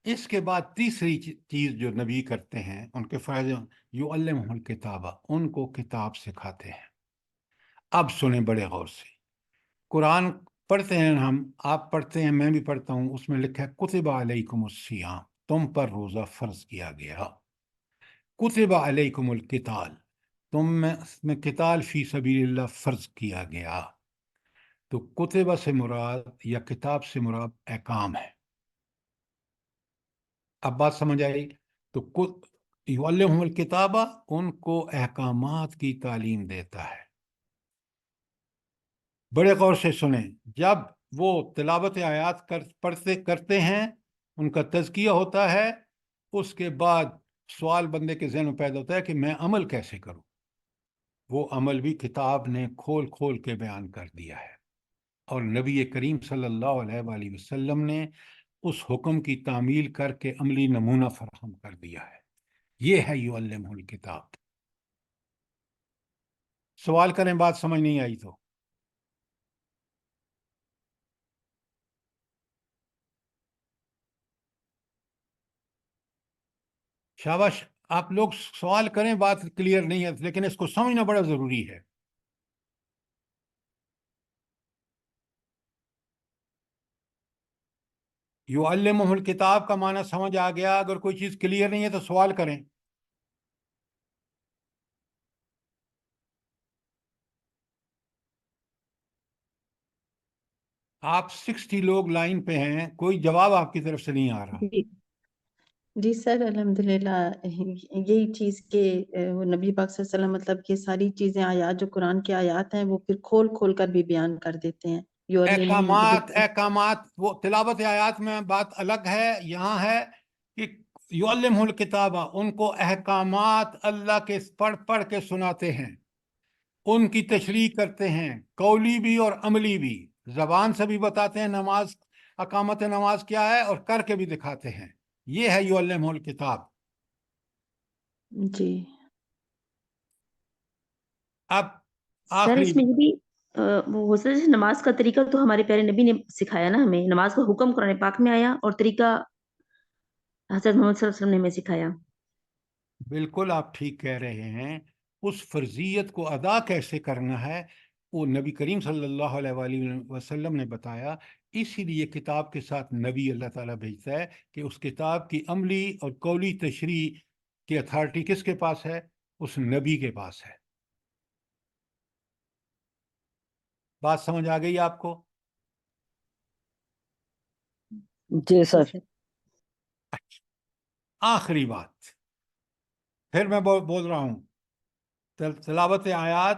اس کے بعد تیسری چیز جو نبی کرتے ہیں ان کے فائدے، یعلمہم الکتابہ، ان کو کتاب سکھاتے ہیں. اب سنیں بڑے غور سے. قرآن پڑھتے ہیں ہم، آپ پڑھتے ہیں، میں بھی پڑھتا ہوں. اس میں لکھا ہے کتب علیکم الصیام، تم پر روزہ فرض کیا گیا. کتب علیکم القتال، تم میں قتال فی سبیل اللہ فرض کیا گیا. تو کتبہ سے مراد یا کتاب سے مراد احکام ہے. اب بات سمجھ آئی؟ تو یعلمہم الکتابہ ان کو احکامات کی تعلیم دیتا ہے. بڑے غور سے سنیں. جب وہ تلاوت آیات کرتے ہیں، ان کا تزکیہ ہوتا ہے، اس کے بعد سوال بندے کے ذہن میں پیدا ہوتا ہے کہ میں عمل کیسے کروں. وہ عمل بھی کتاب نے کھول کھول کے بیان کر دیا ہے، اور نبی کریم صلی اللہ علیہ وآلہ وسلم نے اس حکم کی تعمیل کر کے عملی نمونہ فراہم کر دیا ہے. یہ ہے یعلمہ الکتاب. سوال کریں بات سمجھ نہیں آئی تو. شاباش، آپ لوگ سوال کریں، بات کلیئر نہیں ہے لیکن اس کو سمجھنا بڑا ضروری ہے. یعلمہ الکتاب کا معنی سمجھ آ گیا؟ اگر کوئی چیز کلیئر نہیں ہے تو سوال کریں. آپ 60 لوگ لائن پہ ہیں، کوئی جواب آپ کی طرف سے نہیں آ رہا. جی جی سر الحمدللہ. یہی چیز کہ وہ نبی پاک صلی اللہ علیہ وسلم مطلب کہ ساری چیزیں آیات جو قرآن کی آیات ہیں وہ پھر کھول کھول کر بھی بیان کر دیتے ہیں. احکامات وہ تلاوت آیات میں بات الگ ہے. یہاں ہے کہ یعلمہ الکتابہ، ان کو احکامات اللہ کے پڑھ پڑھ کے سناتے ہیں. ان کی تشریح کرتے ہیں، قولی بھی اور عملی بھی، زبان سے بھی بتاتے ہیں نماز، اقامت نماز کیا ہے، اور کر کے بھی دکھاتے ہیں۔ یہ ہے یعلمہ الکتاب۔ جی اب سر، آخری اس میں یہ بھی وہ ہو سکتا ہے جیسے نماز کا طریقہ تو ہمارے پیارے نبی نے سکھایا نا ہمیں، نماز کا حکم قرآن پاک میں آیا اور طریقہ حضرت محمد صلی اللہ علیہ وسلم نے ہمیں سکھایا۔ بالکل آپ ٹھیک کہہ رہے ہیں۔ اس فرضیت کو ادا کیسے کرنا ہے وہ نبی کریم صلی اللہ علیہ وآلہ وسلم نے بتایا۔ اسی لیے کتاب کے ساتھ نبی اللہ تعالیٰ بھیجتا ہے کہ اس کتاب کی عملی اور قولی تشریح کی اتھارٹی کس کے پاس ہے؟ اس نبی کے پاس ہے۔ بات سمجھ آ گئی آپ کو؟ جی سر۔ آخری بات پھر میں بول رہا ہوں، تلاوت آیات،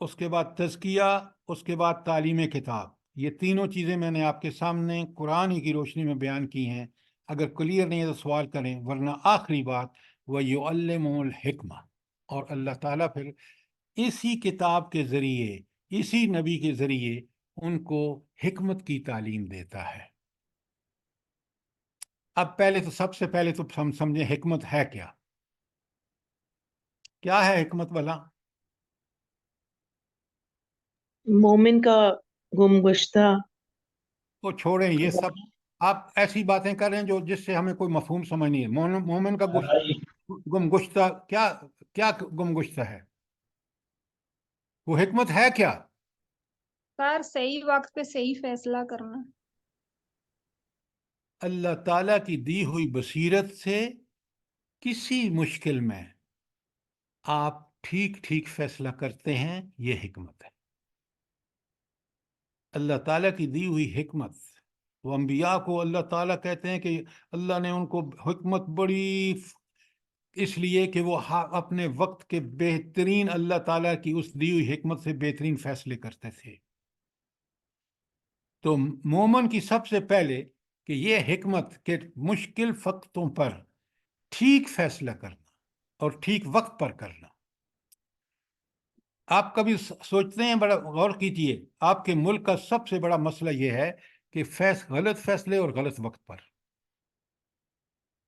اس کے بعد تزکیہ، اس کے بعد تعلیم کتاب، یہ تینوں چیزیں میں نے آپ کے سامنے قرآن کی روشنی میں بیان کی ہیں۔ اگر کلیئر نہیں ہے تو سوال کریں، ورنہ آخری بات وَيُعَلِّمُ الْحِکمہ، اور اللہ تعالیٰ پھر اسی کتاب کے ذریعے، اسی نبی کے ذریعے ان کو حکمت کی تعلیم دیتا ہے۔ اب پہلے تو سب سے پہلے تو ہم سمجھیں حکمت ہے کیا؟ کیا ہے حکمت بھلا؟ مومن کا گم گشتہ وہ چھوڑیں، یہ سب آپ ایسی باتیں کر رہے ہیں جو جس سے ہمیں کوئی مفہوم سمجھ نہیں ہے۔ مومن کا گم گشتہ کیا گم گشتہ ہے؟ وہ حکمت ہے کیا؟ سر صحیح وقت پہ صحیح فیصلہ کرنا۔ اللہ تعالیٰ کی دی ہوئی بصیرت سے کسی مشکل میں آپ ٹھیک ٹھیک فیصلہ کرتے ہیں، یہ حکمت ہے۔ اللہ تعالیٰ کی دی ہوئی حکمت، وہ انبیاء کو اللہ تعالیٰ کہتے ہیں کہ اللہ نے ان کو حکمت بڑی، اس لیے کہ وہ اپنے وقت کے بہترین، اللہ تعالیٰ کی اس دی ہوئی حکمت سے بہترین فیصلے کرتے تھے۔ تو مومن کی سب سے پہلے کہ یہ حکمت کے مشکل وقتوں پر ٹھیک فیصلہ کرنا اور ٹھیک وقت پر کرنا۔ آپ کبھی سوچتے ہیں، بڑا غور کیجئے، آپ کے ملک کا سب سے بڑا مسئلہ یہ ہے کہ غلط فیصلے اور غلط وقت پر۔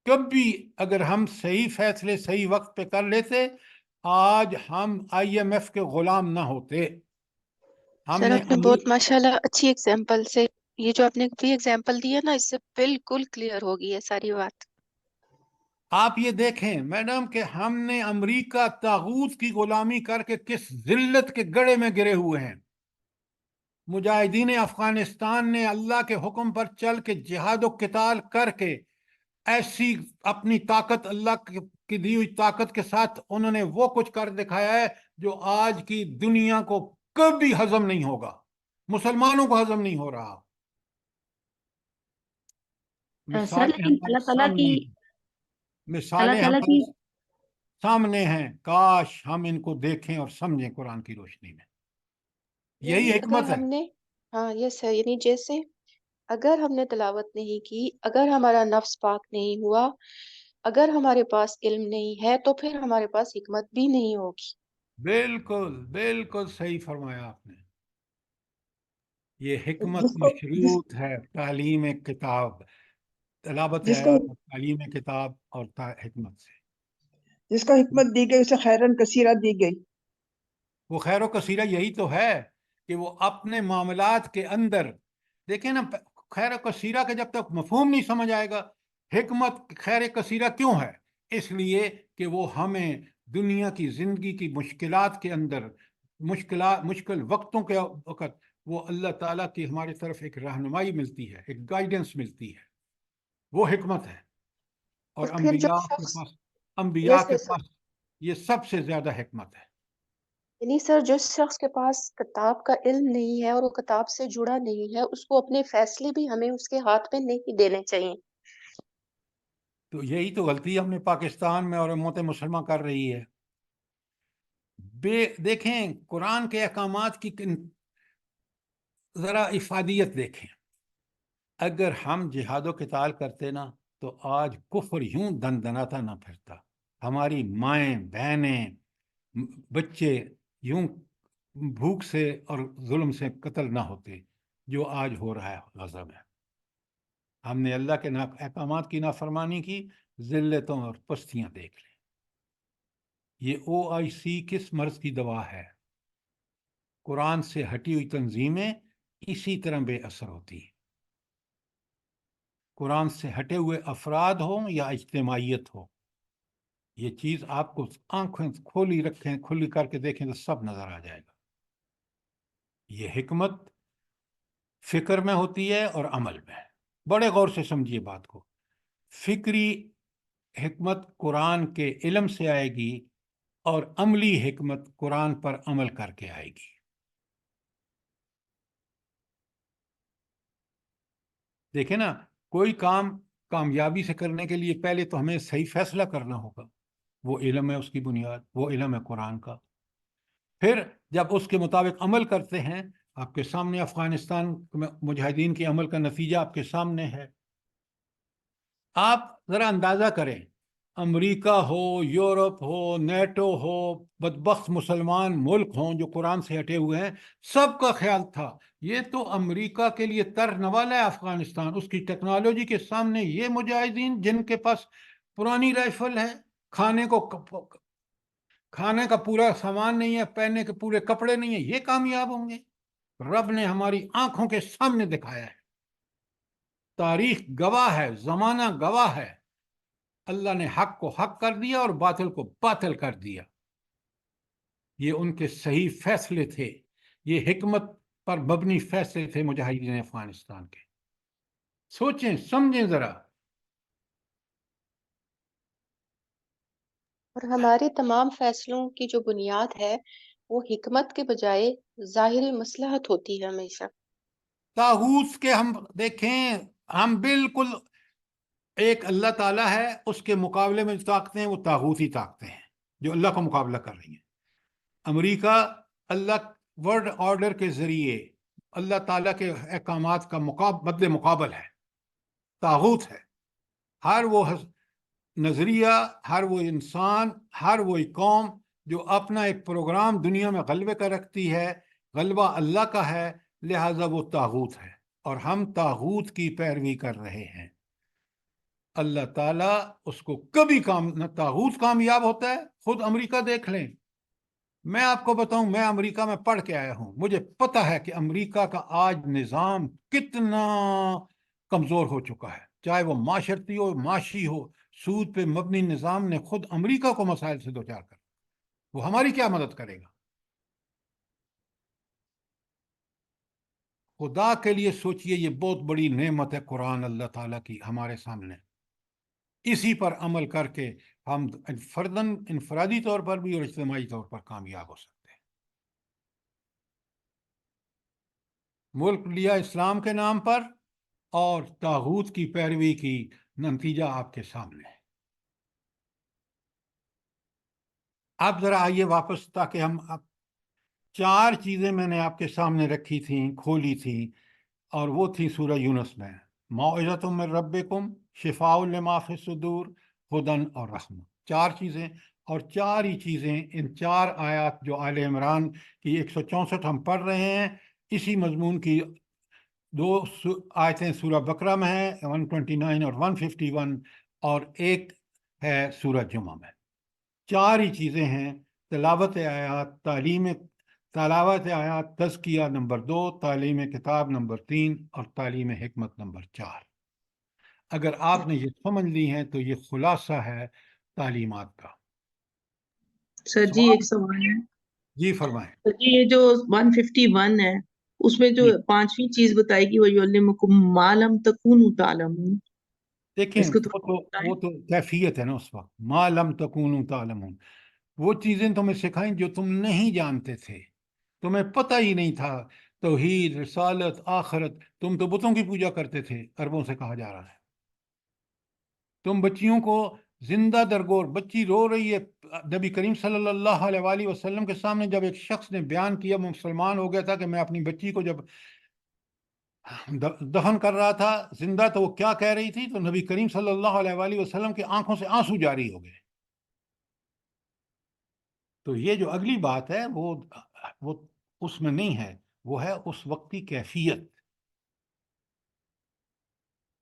کبھی اگر ہم صحیح فیصلے صحیح وقت پہ کر لیتے، آج ہم IMF کے غلام نہ ہوتے۔ ہم سر نے آپ نے بہت ماشاءاللہ اچھی ایگزامپل سے، یہ جو آپ نے بھی ایگزامپل دی ہے نا، اس سے بالکل کلیئر ہو گئی ہے ساری بات۔ آپ یہ دیکھیں میڈم کہ ہم نے امریکہ طاغوت کی غلامی کر کے کس ذلت کے گڑھے میں گرے ہوئے ہیں۔ مجاہدین افغانستان نے اللہ کے حکم پر چل کے جہاد و قتال کر کے ایسی اپنی طاقت، اللہ کی دی ہوئی طاقت کے ساتھ انہوں نے وہ کچھ کر دکھایا ہے جو آج کی دنیا کو کبھی ہضم نہیں ہوگا، مسلمانوں کو ہضم نہیں ہو رہا۔ سر لیکن اللہ تعالیٰ کی مثالیں ہمارے سامنے ہیں، کاش ہم ان کو دیکھیں اور سمجھیں قرآن کی روشنی میں۔ یہی حکمت ہے۔ اگر ہم نے، ہاں یس سر، یعنی جیسے اگر ہم نے تلاوت نہیں کی، اگر ہمارا نفس پاک نہیں ہوا، اگر ہمارے پاس علم نہیں ہے، تو پھر ہمارے پاس حکمت بھی نہیں ہوگی۔ بالکل بالکل صحیح فرمایا آپ نے۔ یہ حکمت جس کو مشروط ہے تعلیم کتاب، تلاوت جس کو آیات اور تعلیم کتاب اور حکمت سے۔ جس کو حکمت دی گئی اسے خیرن کثیرہ دی گئی۔ وہ خیر و کثیرہ یہی تو ہے کہ وہ اپنے معاملات کے اندر دیکھیں نا، خیر و کثیرہ کے جب تک مفہوم نہیں سمجھ آئے گا، حکمت خیر کثیرہ کیوں ہے؟ اس لیے کہ وہ ہمیں دنیا کی زندگی کی مشکلات کے اندر، مشکل وقتوں کے وقت، وہ اللہ تعالیٰ کی ہماری طرف ایک رہنمائی ملتی ہے، ایک گائیڈنس ملتی ہے، وہ حکمت ہے۔ اور پھر جو انبیاء کے پاس یہ سب سے زیادہ حکمت ہے۔ یعنی سر جس شخص کے پاس کتاب کا علم نہیں ہے اور وہ کتاب سے جڑا نہیں ہے، اس کو اپنے فیصلے بھی ہمیں اس کے ہاتھ میں نہیں دینے چاہیے۔ تو یہی تو غلطی ہم نے پاکستان میں اور امت مسلمہ کر رہی ہے۔ دیکھیں قرآن کے احکامات کی ذرا افادیت دیکھیں۔ اگر ہم جہاد و قتال کرتے نا تو آج کفر یوں دندناتا نہ پھرتا۔ ہماری مائیں بہنیں بچے یوں بھوک سے اور ظلم سے قتل نہ ہوتے جو آج ہو رہا ہے غزہ میں۔ ہم نے اللہ کے احکامات کی نافرمانی کی، ذلتوں اور پستیاں دیکھ لیں۔ یہ OIC کس مرض کی دوا ہے؟ قرآن سے ہٹی ہوئی تنظیمیں اسی طرح بے اثر ہوتی ہیں۔ قرآن سے ہٹے ہوئے افراد ہوں یا اجتماعیت ہو، یہ چیز آپ کو آنکھیں کھولی رکھیں، کھلی کر کے دیکھیں تو سب نظر آ جائے گا۔ یہ حکمت فکر میں ہوتی ہے اور عمل میں۔ بڑے غور سے سمجھیے بات کو۔ فکری حکمت قرآن کے علم سے آئے گی اور عملی حکمت قرآن پر عمل کر کے آئے گی۔ دیکھیں نا، کوئی کام کامیابی سے کرنے کے لیے پہلے تو ہمیں صحیح فیصلہ کرنا ہوگا، وہ علم ہے اس کی بنیاد، وہ علم ہے قرآن کا۔ پھر جب اس کے مطابق عمل کرتے ہیں، آپ کے سامنے افغانستان میں مجاہدین کے عمل کا نتیجہ آپ کے سامنے ہے۔ آپ ذرا اندازہ کریں، امریکہ ہو، یورپ ہو، نیٹو ہو، بدبخت مسلمان ملک ہوں جو قرآن سے ہٹے ہوئے ہیں، سب کا خیال تھا یہ تو امریکہ کے لیے ترنے والا ہے افغانستان، اس کی ٹیکنالوجی کے سامنے یہ مجاہدین جن کے پاس پرانی رائفل ہے، کھانے کا پورا سامان نہیں ہے، پہننے کے پورے کپڑے نہیں ہیں، یہ کامیاب ہوں گے۔ رب نے ہماری آنکھوں کے سامنے دکھایا ہے، تاریخ گواہ ہے، زمانہ گواہ ہے، اللہ نے حق کو حق کر دیا اور باطل کو باطل کر دیا۔ یہ ان کے صحیح فیصلے تھے، یہ حکمت پر مبنی فیصلے تھے مجاہدین افغانستان کے۔ سوچیں سمجھیں ذرا۔ اور ہمارے تمام فیصلوں کی جو بنیاد ہے وہ حکمت کے بجائے ظاہری مصلحت ہوتی ہے ہمیشہ۔ طاغوت کے ہم دیکھیں، ہم بالکل ایک اللہ تعالیٰ ہے، اس کے مقابلے میں جو طاقتیں ہیں وہ طاغوتی طاقتیں ہیں جو اللہ کا مقابلہ کر رہی ہیں۔ امریکہ اللہ ورلڈ آرڈر کے ذریعے اللہ تعالیٰ کے احکامات کا بدل مقابل ہے، طاغوت ہے۔ ہر وہ نظریہ، ہر وہ انسان، ہر وہ قوم جو اپنا ایک پروگرام دنیا میں غلبے کا رکھتی ہے، غلبہ اللہ کا ہے، لہذا وہ طاغوت ہے، اور ہم طاغوت کی پیروی کر رہے ہیں۔ اللہ تعالیٰ اس کو کبھی نہ طاغوت کامیاب ہوتا ہے۔ خود امریکہ دیکھ لیں، میں آپ کو بتاؤں، میں امریکہ میں پڑھ کے آیا ہوں، مجھے پتہ ہے کہ امریکہ کا آج نظام کتنا کمزور ہو چکا ہے، چاہے وہ معاشرتی ہو، معاشی ہو، سود پہ مبنی نظام نے خود امریکہ کو مسائل سے دوچار کر، وہ ہماری کیا مدد کرے گا؟ خدا کے لیے سوچئے، یہ بہت بڑی نعمت ہے قرآن اللہ تعالیٰ کی ہمارے سامنے، اسی پر عمل کر کے ہم فرداً انفرادی طور پر بھی اور اجتماعی طور پر کامیاب ہو سکتے ہیں۔ ملک لیا اسلام کے نام پر اور طاغوت کی پیروی کی، نتیجہ آپ کے سامنے ہے۔ اب ذرا آئیے واپس، تاکہ ہم چار چیزیں میں نے آپ کے سامنے رکھی تھیں، کھولی تھیں، اور وہ تھی سورہ یونس میں، موعظۃ من ربکم شفاء لما فی الصدور ہدی اور رحمہ، چار چیزیں، اور چار ہی چیزیں ان چار آیات جو آل عمران کی 164 ہم پڑھ رہے ہیں، اسی مضمون کی دو آیتیں سورہ بقرہ میں ہیں، 129 اور 151، اور ایک ہے سورہ جمعہ میں۔ چار ہی چیزیں ہیں، تلاوت آیات، تلاوت آیات تزکیہ نمبر 2، تعلیم کتاب نمبر 3، اور تعلیم حکمت نمبر 4۔ اگر آپ نے یہ سمجھ لی ہیں تو یہ خلاصہ ہے تعلیمات کا۔ سر جی ایک سوال ہے۔ جی فرمائیں۔ سر جی یہ جو 151 ہے، اس میں جو پانچویں چیز بتائی گئی، وَيُعَلِّمُكُم مَا لَمْ تَكُونُوا تَعْلَمُونَ، دیکھیں اس کو تو وہ تو کیفیت ہے نا اس وقت، ما لم تکونوا تعلمون، وہ چیزیں تمہیں سکھائیں جو تم نہیں جانتے تھے، تمہیں پتہ ہی نہیں تھا، توحید، رسالت، آخرت، تم تو بتوں کی پوجا کرتے تھے، عربوں سے کہا جا رہا ہے۔ تم بچیوں کو زندہ درگور، بچی رو رہی ہے، نبی کریم صلی اللہ علیہ وآلہ وسلم کے سامنے جب ایک شخص نے بیان کیا، مسلمان ہو گیا تھا، کہ میں اپنی بچی کو جب دفن کر رہا تھا زندہ، تو وہ کیا کہہ رہی تھی؟ تو نبی کریم صلی اللہ علیہ وآلہ وسلم کی آنکھوں سے آنسو جاری ہو گئے۔ تو یہ جو اگلی بات ہے وہ اس میں نہیں ہے، وہ ہے اس وقت کی کیفیت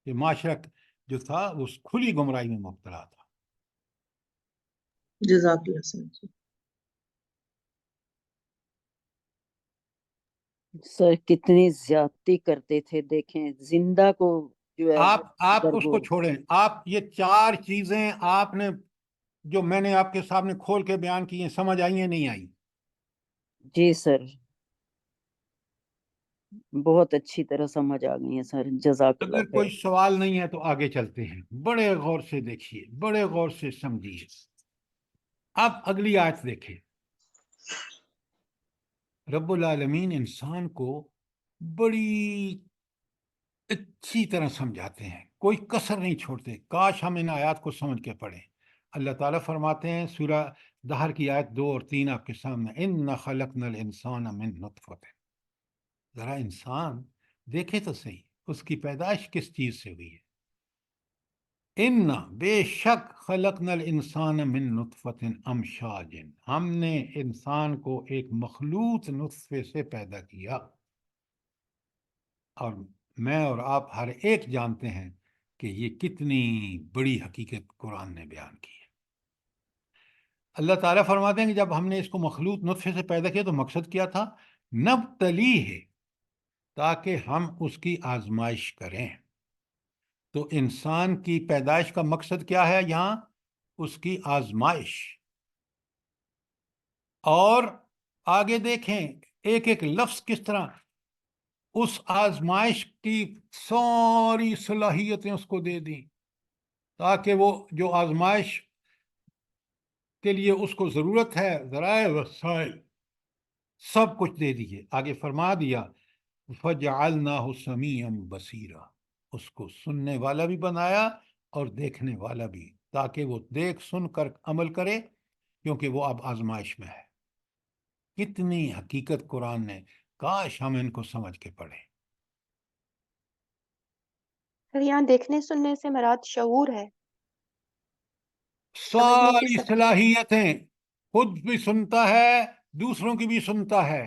کہ معاشرہ جو تھا وہ کھلی گمراہی میں مبتلا تھا۔ جزاک اللہ خیر۔ سر کتنی زیادتی کرتے تھے، دیکھیں زندہ کو جو ہے آپ اس کو چھوڑیں، آپ یہ 4 چیزیں آپ نے جو میں نے آپ کے سامنے کھول کے بیان کی ہیں، سمجھ آئی ہیں نہیں آئی؟ جی سر بہت اچھی طرح سمجھ آ گئی ہیں سر، جزاک اللہ اگر خیر۔ کوئی سوال نہیں ہے تو آگے چلتے ہیں، بڑے غور سے دیکھیے، بڑے غور سے سمجھیے۔ اب اگلی آیت دیکھیں، رب العالمین انسان کو بڑی اچھی طرح سمجھاتے ہیں، کوئی کسر نہیں چھوڑتے۔ کاش ہم ان آیات کو سمجھ کے پڑھیں۔ اللہ تعالیٰ فرماتے ہیں سورہ دہر کی آیت 2 اور 3 آپ کے سامنے، اِنَّا خَلَقْنَا الْإِنسَانَ مِن نُطْفَةٍ۔ ذرا انسان دیکھے تو صحیح، اس کی پیدائش کس چیز سے ہوئی ہے؟ اِنَّا بے شک خَلَقْنَا الْإِنسَانَ مِن نُطْفَةٍ أَمْشَاجٍ، ہم نے انسان کو ایک مخلوط نطفے سے پیدا کیا۔ اور میں اور آپ ہر ایک جانتے ہیں کہ یہ کتنی بڑی حقیقت قرآن نے بیان کی ہے۔ اللہ تعالیٰ فرماتے ہیں کہ جب ہم نے اس کو مخلوط نطفے سے پیدا کیا تو مقصد کیا تھا؟ نبتلی ہے، تاکہ ہم اس کی آزمائش کریں۔ تو انسان کی پیدائش کا مقصد کیا ہے یہاں؟ اس کی آزمائش۔ اور آگے دیکھیں ایک ایک لفظ کس طرح اس آزمائش کی ساری صلاحیتیں اس کو دے دیں، تاکہ وہ جو آزمائش کے لیے اس کو ضرورت ہے، ذرائع وسائل سب کچھ دے دیے۔ آگے فرما دیا فَجَعَلْنَاهُ سَمِيعًا بَصِيرًا، اس کو سننے والا بھی بنایا اور دیکھنے والا بھی، تاکہ وہ دیکھ سن کر عمل کرے، کیونکہ وہ اب آزمائش میں ہے۔ کتنی حقیقت قرآن نے، کاش ہم ان کو سمجھ کے پڑھیں۔ پھر یہاں دیکھنے سننے سے مراد شعور ہے، سمجھنے کی ساری صلاحیتیں، خود بھی سنتا ہے، دوسروں کی بھی سنتا ہے۔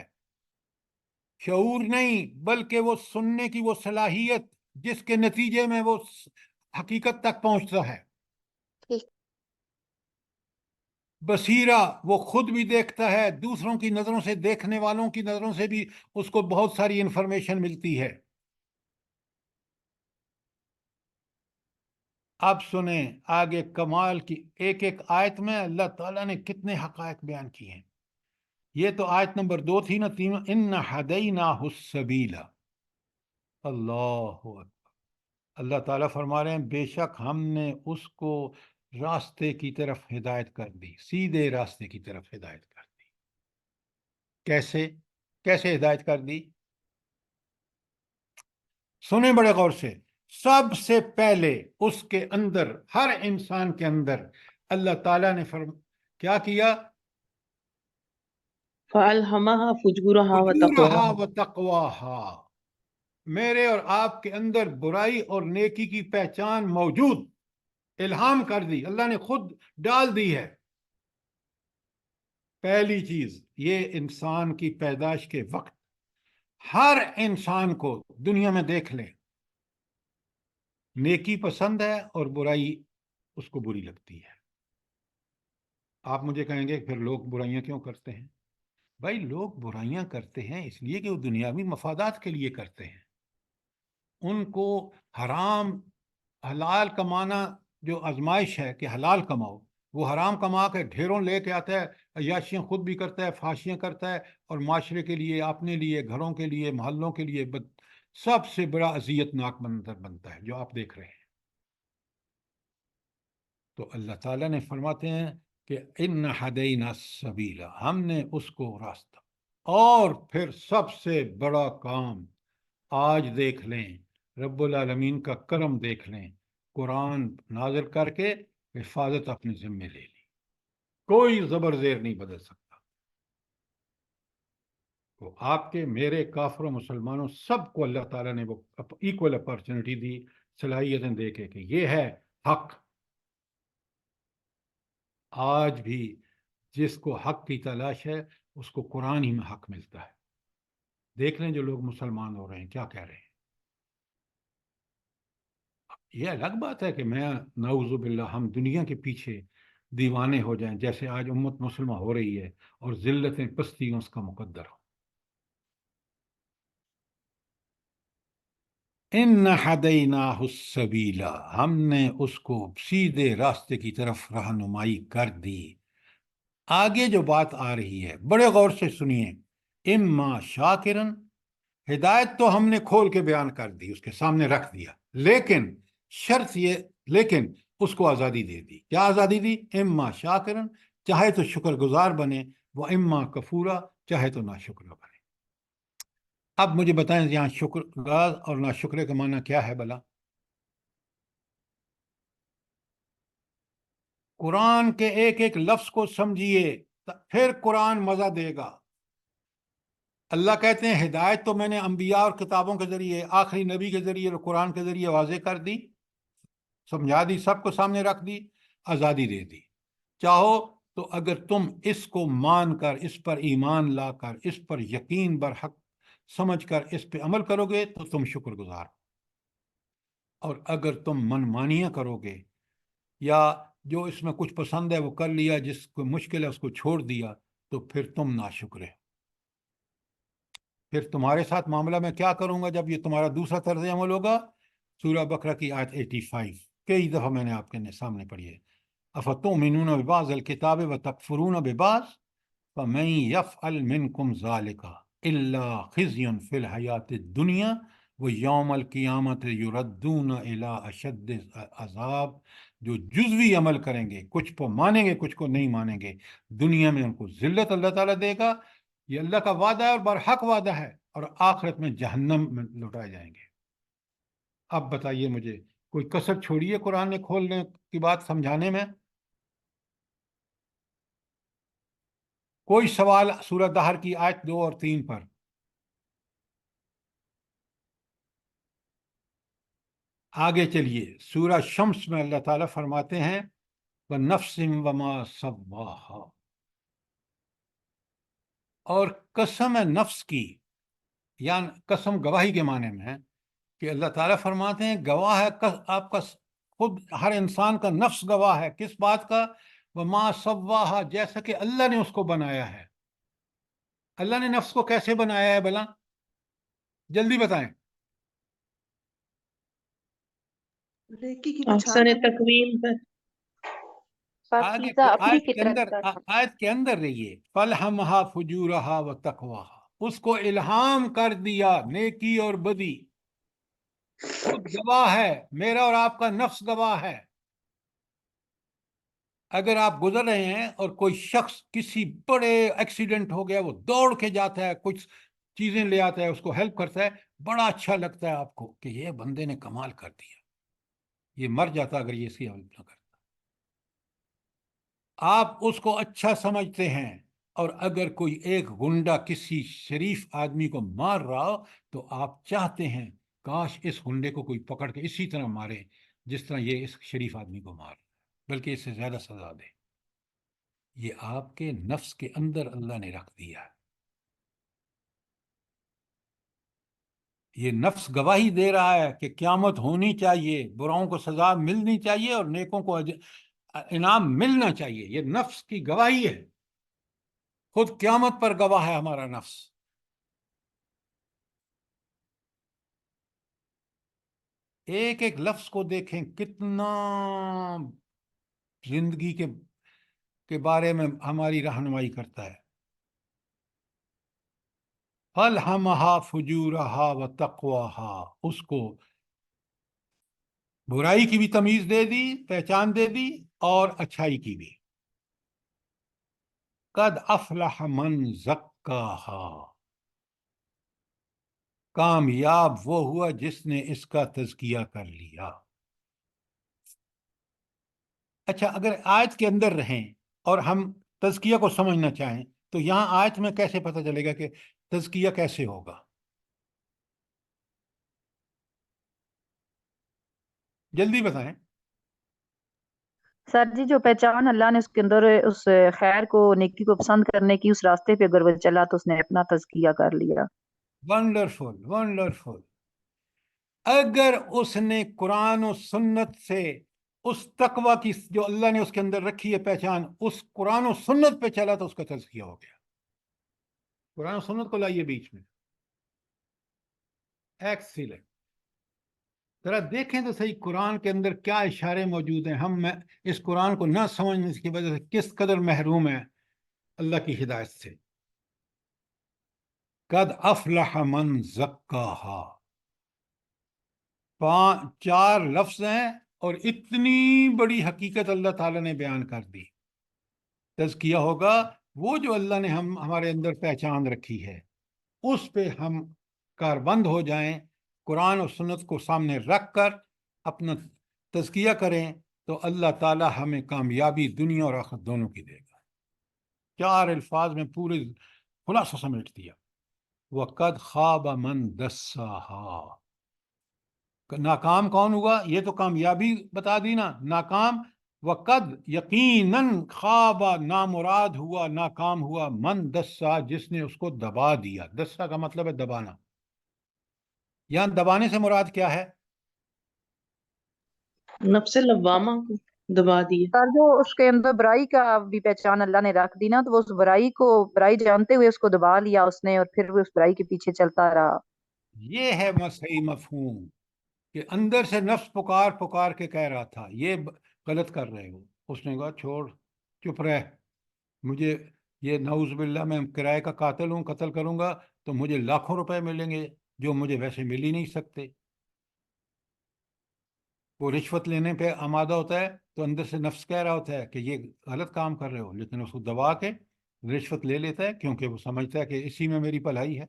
شعور نہیں، بلکہ وہ سننے کی وہ صلاحیت جس کے نتیجے میں وہ حقیقت تک پہنچتا ہے۔ بصیرہ، وہ خود بھی دیکھتا ہے، دوسروں کی نظروں سے، دیکھنے والوں کی نظروں سے بھی اس کو بہت ساری انفارمیشن ملتی ہے۔ اب سنیں آگے کمال کی ایک ایک آیت میں اللہ تعالیٰ نے کتنے حقائق بیان کیے ہیں۔ یہ تو آیت نمبر 2 تھی نا، 3 اِنَّ هَدَيْنَاهُ السَّبِيلَ۔ اللہ اکبر، اللہ تعالیٰ فرما رہے ہیں بے شک ہم نے اس کو راستے کی طرف ہدایت کر دی، سیدھے راستے کی طرف ہدایت کر دی۔ کیسے ہدایت کر دی؟ سنیں بڑے غور سے۔ سب سے پہلے اس کے اندر، ہر انسان کے اندر اللہ تعالیٰ نے کیا کیا؟ فَأَلْهَمَهَا فُجُورَهَا وَتَقْوَاهَا، وَتَقْوَاهَا، میرے اور آپ کے اندر برائی اور نیکی کی پہچان موجود، الہام کر دی، اللہ نے خود ڈال دی ہے۔ پہلی چیز یہ انسان کی پیدائش کے وقت ہر انسان کو دنیا میں دیکھ لیں، نیکی پسند ہے اور برائی اس کو بری لگتی ہے۔ آپ مجھے کہیں گے پھر لوگ برائیاں کیوں کرتے ہیں؟ بھائی لوگ برائیاں کرتے ہیں اس لیے کہ وہ دنیاوی مفادات کے لیے کرتے ہیں۔ ان کو حرام حلال کمانا جو آزمائش ہے کہ حلال کماؤ، وہ حرام کما کے ڈھیروں لے کے آتا ہے، عیاشیاں خود بھی کرتا ہے، فحاشیاں کرتا ہے، اور معاشرے کے لیے، اپنے لیے، گھروں کے لیے، محلوں کے لیے سب سے بڑا اذیت ناک منظر بنتا ہے جو آپ دیکھ رہے ہیں۔ تو اللہ تعالیٰ نے فرماتے ہیں کہ اِنَّ هَدَيْنَا السَّبِيلَ، ہم نے اس کو راستہ۔ اور پھر سب سے بڑا کام آج دیکھ لیں، رب العالمین کا کرم دیکھ لیں، قرآن نازل کر کے حفاظت اپنے ذمے لے لی، کوئی زبر زیر نہیں بدل سکتا۔ تو آپ کے، میرے، کافروں، مسلمانوں، سب کو اللہ تعالیٰ نے وہ ایکول اپارچونٹی دی، صلاحیتیں دے کے کہ یہ ہے حق۔ آج بھی جس کو حق کی تلاش ہے اس کو قرآن ہی میں حق ملتا ہے. دیکھ لیں جو لوگ مسلمان ہو رہے ہیں کیا کہہ رہے ہیں. یہ الگ بات ہے کہ میں نعوذ باللہ ہم دنیا کے پیچھے دیوانے ہو جائیں جیسے آج امت مسلمہ ہو رہی ہے اور ذلتیں پستیوں اس کا مقدر ہو. ان ہدیناہ السبیل، ہم نے اس کو سیدھے راستے کی طرف رہنمائی کر دی. آگے جو بات آ رہی ہے بڑے غور سے سنیے. اما شاکرن، ہدایت تو ہم نے کھول کے بیان کر دی، اس کے سامنے رکھ دیا، لیکن شرط یہ، لیکن اس کو آزادی دے دی. کیا آزادی دی؟ اما شاکرن، چاہے تو شکر گزار بنے، وہ اما کفورا، چاہے تو ناشکرہ بنے. اب مجھے بتائیں یہاں شکر گزار اور ناشکرے کا معنی کیا ہے بھلا؟ قرآن کے ایک ایک لفظ کو سمجھیے پھر قرآن مزہ دے گا. اللہ کہتے ہیں ہدایت تو میں نے انبیاء اور کتابوں کے ذریعے، آخری نبی کے ذریعے اور قرآن کے ذریعے واضح کر دی، سمجھا دی، سب کو سامنے رکھ دی، آزادی دے دی. چاہو تو اگر تم اس کو مان کر، اس پر ایمان لا کر، اس پر یقین برحق سمجھ کر اس پہ عمل کرو گے تو تم شکر گزار. اور اگر تم من مانیاں کرو گے یا جو اس میں کچھ پسند ہے وہ کر لیا، جس کو مشکل ہے اس کو چھوڑ دیا، تو پھر تم ناشکرے. پھر تمہارے ساتھ معاملہ میں کیا کروں گا جب یہ تمہارا دوسرا طرز عمل ہوگا؟ سورہ بقرہ کی آیت 85 کئی دفعہ میں نے آپ کے سامنے پڑھی ہے. افتؤمنون ببعض الکتاب وتکفرون ببعض فمن یفعل منکم ذلک الا خزی فی الحیات الدنیا ویوم القیامت یردون الی اشد عذاب. جو جزوی عمل کریں گے، کچھ کو مانیں گے کچھ کو نہیں مانیں گے، دنیا میں ان کو ذلت اللہ تعالیٰ دے گا، یہ اللہ کا وعدہ ہے اور برحق وعدہ ہے، اور آخرت میں جہنم میں لٹائے جائیں گے. اب بتائیے مجھے کوئی کسر چھوڑی ہے قرآن نے کھولنے کی بات سمجھانے میں؟ کوئی سوال سورہ دہر کی آیت 2 اور 3 پر؟ آگے چلیے. سورہ شمس میں اللہ تعالیٰ فرماتے ہیں وَنَفْسٍ وَمَا سَوَّاهَا، اور قسم ہے نفس کی، یعنی قسم گواہی کے معنی میں ہے کہ اللہ تعالیٰ فرماتے ہیں گواہ ہے آپ کا خود، ہر انسان کا نفس گواہ ہے. کس بات کا؟ وَمَا سَوَّاهَا، جیسا کہ اللہ نے اس کو بنایا ہے. اللہ نے نفس کو کیسے بنایا ہے بھلا؟ جلدی بتائیں. نیکی کی احسن پہچان تقویم پر. آگے پاکیزہ اپنی آیت کے فطرت اندر، پر. آیت کے اندر رہیے. فَالْهَمْهَا فُجُورَهَا وَتَقْوَاهَا، اس کو الہام کر دیا نیکی اور بدی. خود گواہ ہے، میرا اور آپ کا نفس گواہ ہے. اگر آپ گزر رہے ہیں اور کوئی شخص کسی بڑے ایکسیڈنٹ ہو گیا، وہ دوڑ کے جاتا ہے، کچھ چیزیں لے آتا ہے، اس کو ہیلپ کرتا ہے، بڑا اچھا لگتا ہے آپ کو کہ یہ بندے نے کمال کر دیا، یہ مر جاتا اگر یہ اس کی ہیلپ نہ کرتا. آپ اس کو اچھا سمجھتے ہیں، اور اگر کوئی ایک گنڈا کسی شریف آدمی کو مار رہا ہو تو آپ چاہتے ہیں کاش اس گنڈے کو کوئی پکڑ کے اسی طرح مارے جس طرح یہ اس شریف آدمی کو مار، بلکہ اس سے زیادہ سزا دے. یہ آپ کے نفس کے اندر اللہ نے رکھ دیا ہے. یہ نفس گواہی دے رہا ہے کہ قیامت ہونی چاہیے، براؤں کو سزا ملنی چاہیے اور نیکوں کو انعام ملنا چاہیے. یہ نفس کی گواہی ہے، خود قیامت پر گواہ ہے ہمارا نفس. ایک ایک لفظ کو دیکھیں کتنا زندگی کے بارے میں ہماری رہنمائی کرتا ہے. فَالْهَمَهَا فُجُورَهَا وَتَقْوَاهَا، اس کو برائی کی بھی تمیز دے دی، پہچان دے دی، اور اچھائی کی بھی. قَدْ أَفْلَحَ مَنْ زَكَّاهَا، کامیاب وہ ہوا جس نے اس کا تزکیہ کر لیا. اچھا، اگر آیت کے اندر رہیں اور ہم تزکیہ کو سمجھنا چاہیں تو یہاں آیت میں کیسے پتہ چلے گا کہ تزکیہ کیسے ہوگا؟ جلدی بتائیں. سر جی جو پہچان اللہ نے اس کے اندر اس خیر کو نیکی کو پسند کرنے کی اس راستے پہ اگر وہ چلا تو اس نے اپنا تزکیہ کر لیا. Wonderful wonderful. اگر اس نے قرآن و سنت سے اس تقوی کی جو اللہ نے اس کے اندر رکھی ہے پہچان، اس قرآن و سنت پہ چلا تو اس کا تزکیہ ہو گیا. قرآن و سنت کو لائیے بیچ میں. ایکسیلنٹ. ذرا دیکھیں تو صحیح قرآن کے اندر کیا اشارے موجود ہیں. ہم اس قرآن کو نہ سمجھنے کی وجہ سے کس قدر محروم ہیں اللہ کی ہدایت سے. قد افلح من زکاہا. 4 لفظ ہیں اور اتنی بڑی حقیقت اللہ تعالیٰ نے بیان کر دی. تزکیہ ہوگا وہ جو اللہ نے ہمارے اندر پہچان رکھی ہے، اس پہ ہم کاربند ہو جائیں، قرآن اور سنت کو سامنے رکھ کر اپنا تزکیہ کریں تو اللہ تعالیٰ ہمیں کامیابی دنیا اور آخرت دونوں کی دے گا. 4 الفاظ میں پورے خلاصہ سمیٹ دیا. وَقَدْ خَابَ مَنْ دَسَّاهَا. ناکام کون ہوا؟ یہ تو کامیابی بتا دی نا. ناکام وقد یقیناً خواب نامراد ہوا، ناکام ہوا من دسا جس نے اس کو دبا دیا. دسا کا مطلب ہے دبانا. یہاں دبانے سے مراد کیا ہے؟ نفس لوامہ کو دبا دیا. سر جو اس کے اندر برائی کا بھی پہچان اللہ نے رکھ دی نا، تو وہ اس برائی جانتے ہوئے اس کو دبا لیا اس نے، اور پھر وہ اس برائی کے پیچھے چلتا رہا. یہ ہے صحیح مفہوم کہ اندر سے نفس پکار کے کہہ رہا تھا یہ غلط کر رہے ہو. اس نے کہا چھوڑ، چپ رہ، مجھے یہ نعوذ باللہ میں کرائے کا قاتل ہوں، قتل کروں گا تو مجھے لاکھوں روپے ملیں گے جو مجھے ویسے مل ہی نہیں سکتے. وہ رشوت لینے پہ آمادہ ہوتا ہے تو اندر سے نفس کہہ رہا ہوتا ہے کہ یہ غلط کام کر رہے ہو، لیکن اس کو دبا کے رشوت لے لیتا ہے کیونکہ وہ سمجھتا ہے کہ اسی میں میری بھلائی ہے.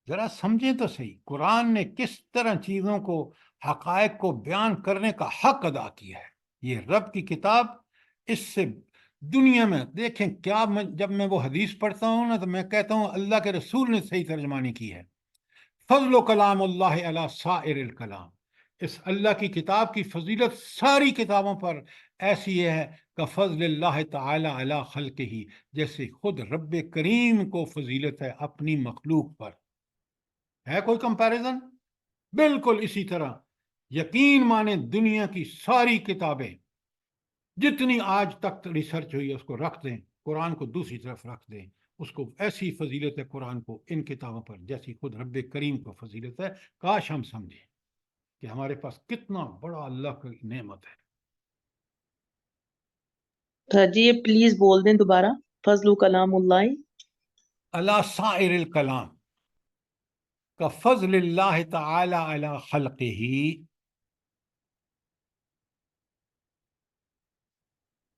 ذرا سمجھیں تو صحیح قرآن نے کس طرح چیزوں کو، حقائق کو بیان کرنے کا حق ادا کیا ہے. یہ رب کی کتاب. اس سے دنیا میں دیکھیں کیا، جب میں وہ حدیث پڑھتا ہوں نا تو میں کہتا ہوں اللہ کے رسول نے صحیح ترجمانی کی ہے. فضل و کلام اللہ علی سائر الکلام. اس اللہ کی کتاب کی فضیلت ساری کتابوں پر ایسی ہے کہ فضل اللہ تعالی علی خلقہ، جیسے خود رب کریم کو فضیلت ہے اپنی مخلوق پر. ہے کوئی کمپیریزن؟ بالکل اسی طرح یقین مانے دنیا کی ساری کتابیں جتنی آج تک ریسرچ ہوئی ہے اس کو رکھ دیں، قرآن کو دوسری طرف رکھ دیں، اس کو ایسی فضیلت ہے قرآن کو ان کتابوں پر جیسی خود رب کریم کو فضیلت ہے. کاش ہم سمجھیں کہ ہمارے پاس کتنا بڑا اللہ کی نعمت ہے. سر جی یہ پلیز بول دیں دوبارہ، فضل کلام اللہ علی سائر الکلام کا فضل اللہ تعالی علی خلقہ.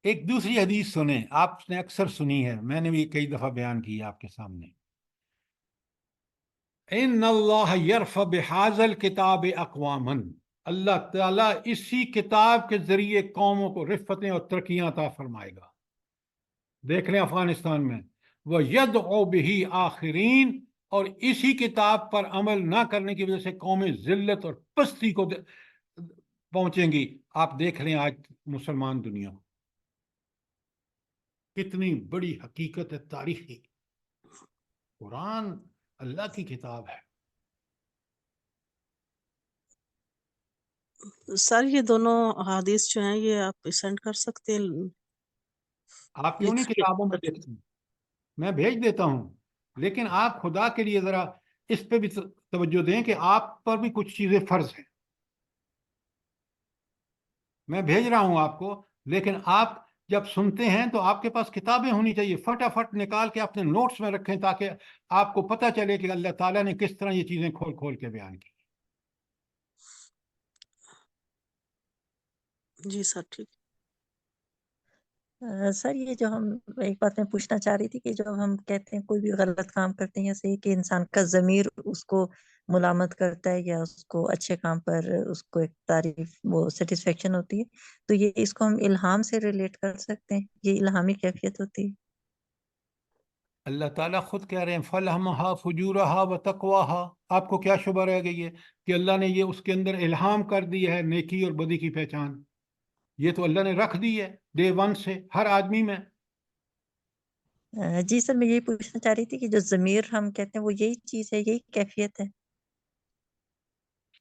ایک دوسری حدیث سنیں، آپ نے اکثر سنی ہے، میں نے بھی کئی دفعہ بیان کی ہے آپ کے سامنے. ان اللہ یرفع بہذا الکتاب اقواما. اللہ تعالیٰ اسی کتاب کے ذریعے قوموں کو رفتیں اور ترقیاں عطا فرمائے گا. دیکھ لیں افغانستان میں وَيَدْعُ بِهِ آخرین، اور اسی کتاب پر عمل نہ کرنے کی وجہ سے قومیں ذلت اور پستی کو پہنچیں گی. آپ دیکھ لیں آج مسلمان دنیا کتنی بڑی حقیقت ہے تاریخی. قرآن اللہ کی کتاب ہے. سر یہ دونوں حدیث جو ہیں یہ آپ سینڈ کر سکتے ہیں؟ آپ کیوں نہیں کتابوں میں دیکھتے ہیں؟ میں بھیج دیتا ہوں، لیکن آپ خدا کے لیے ذرا اس پہ بھی توجہ دیں کہ آپ پر بھی کچھ چیزیں فرض ہیں. میں بھیج رہا ہوں آپ کو، لیکن آپ جب سنتے ہیں تو آپ کے پاس کتابیں ہونی چاہیے، فٹافٹ نکال کے اپنے نوٹس میں رکھیں تاکہ آپ کو پتہ چلے کہ اللہ تعالیٰ نے کس طرح یہ چیزیں کھول کھول کے بیان کی. جی سر ٹھیک. سر یہ جو ہم ایک بات میں پوچھنا چاہ رہی تھی کہ جو ہم کہتے ہیں کوئی بھی غلط کام کرتے ہیں جیسے کہ انسان کا ضمیر اس کو ملامت کرتا ہے یا اس کو اچھے کام پر اس کو ایک تعریف وہ سیٹسفیکشن ہوتی ہے، تو یہ اس کو ہم الہام سے ریلیٹ کر سکتے ہیں، یہ الہامی کیفیت ہوتی ہے. اللہ تعالیٰ خود کہہ رہے ہیں فَلْهَمَهَا فُجُورَهَا وَتَقْوَاهَا. آپ کو کیا شبہ رہ گئی ہے کہ اللہ نے یہ اس کے اندر الہام کر دی ہے نیکی اور بدی کی پہچان. یہ تو اللہ نے رکھ دی ہے ڈے ون سے ہر آدمی میں. جی سر، میں یہی پوچھنا چاہ رہی تھی کہ جو ضمیر ہم کہتے ہیں وہ یہی چیز ہے، یہی کیفیت ہے؟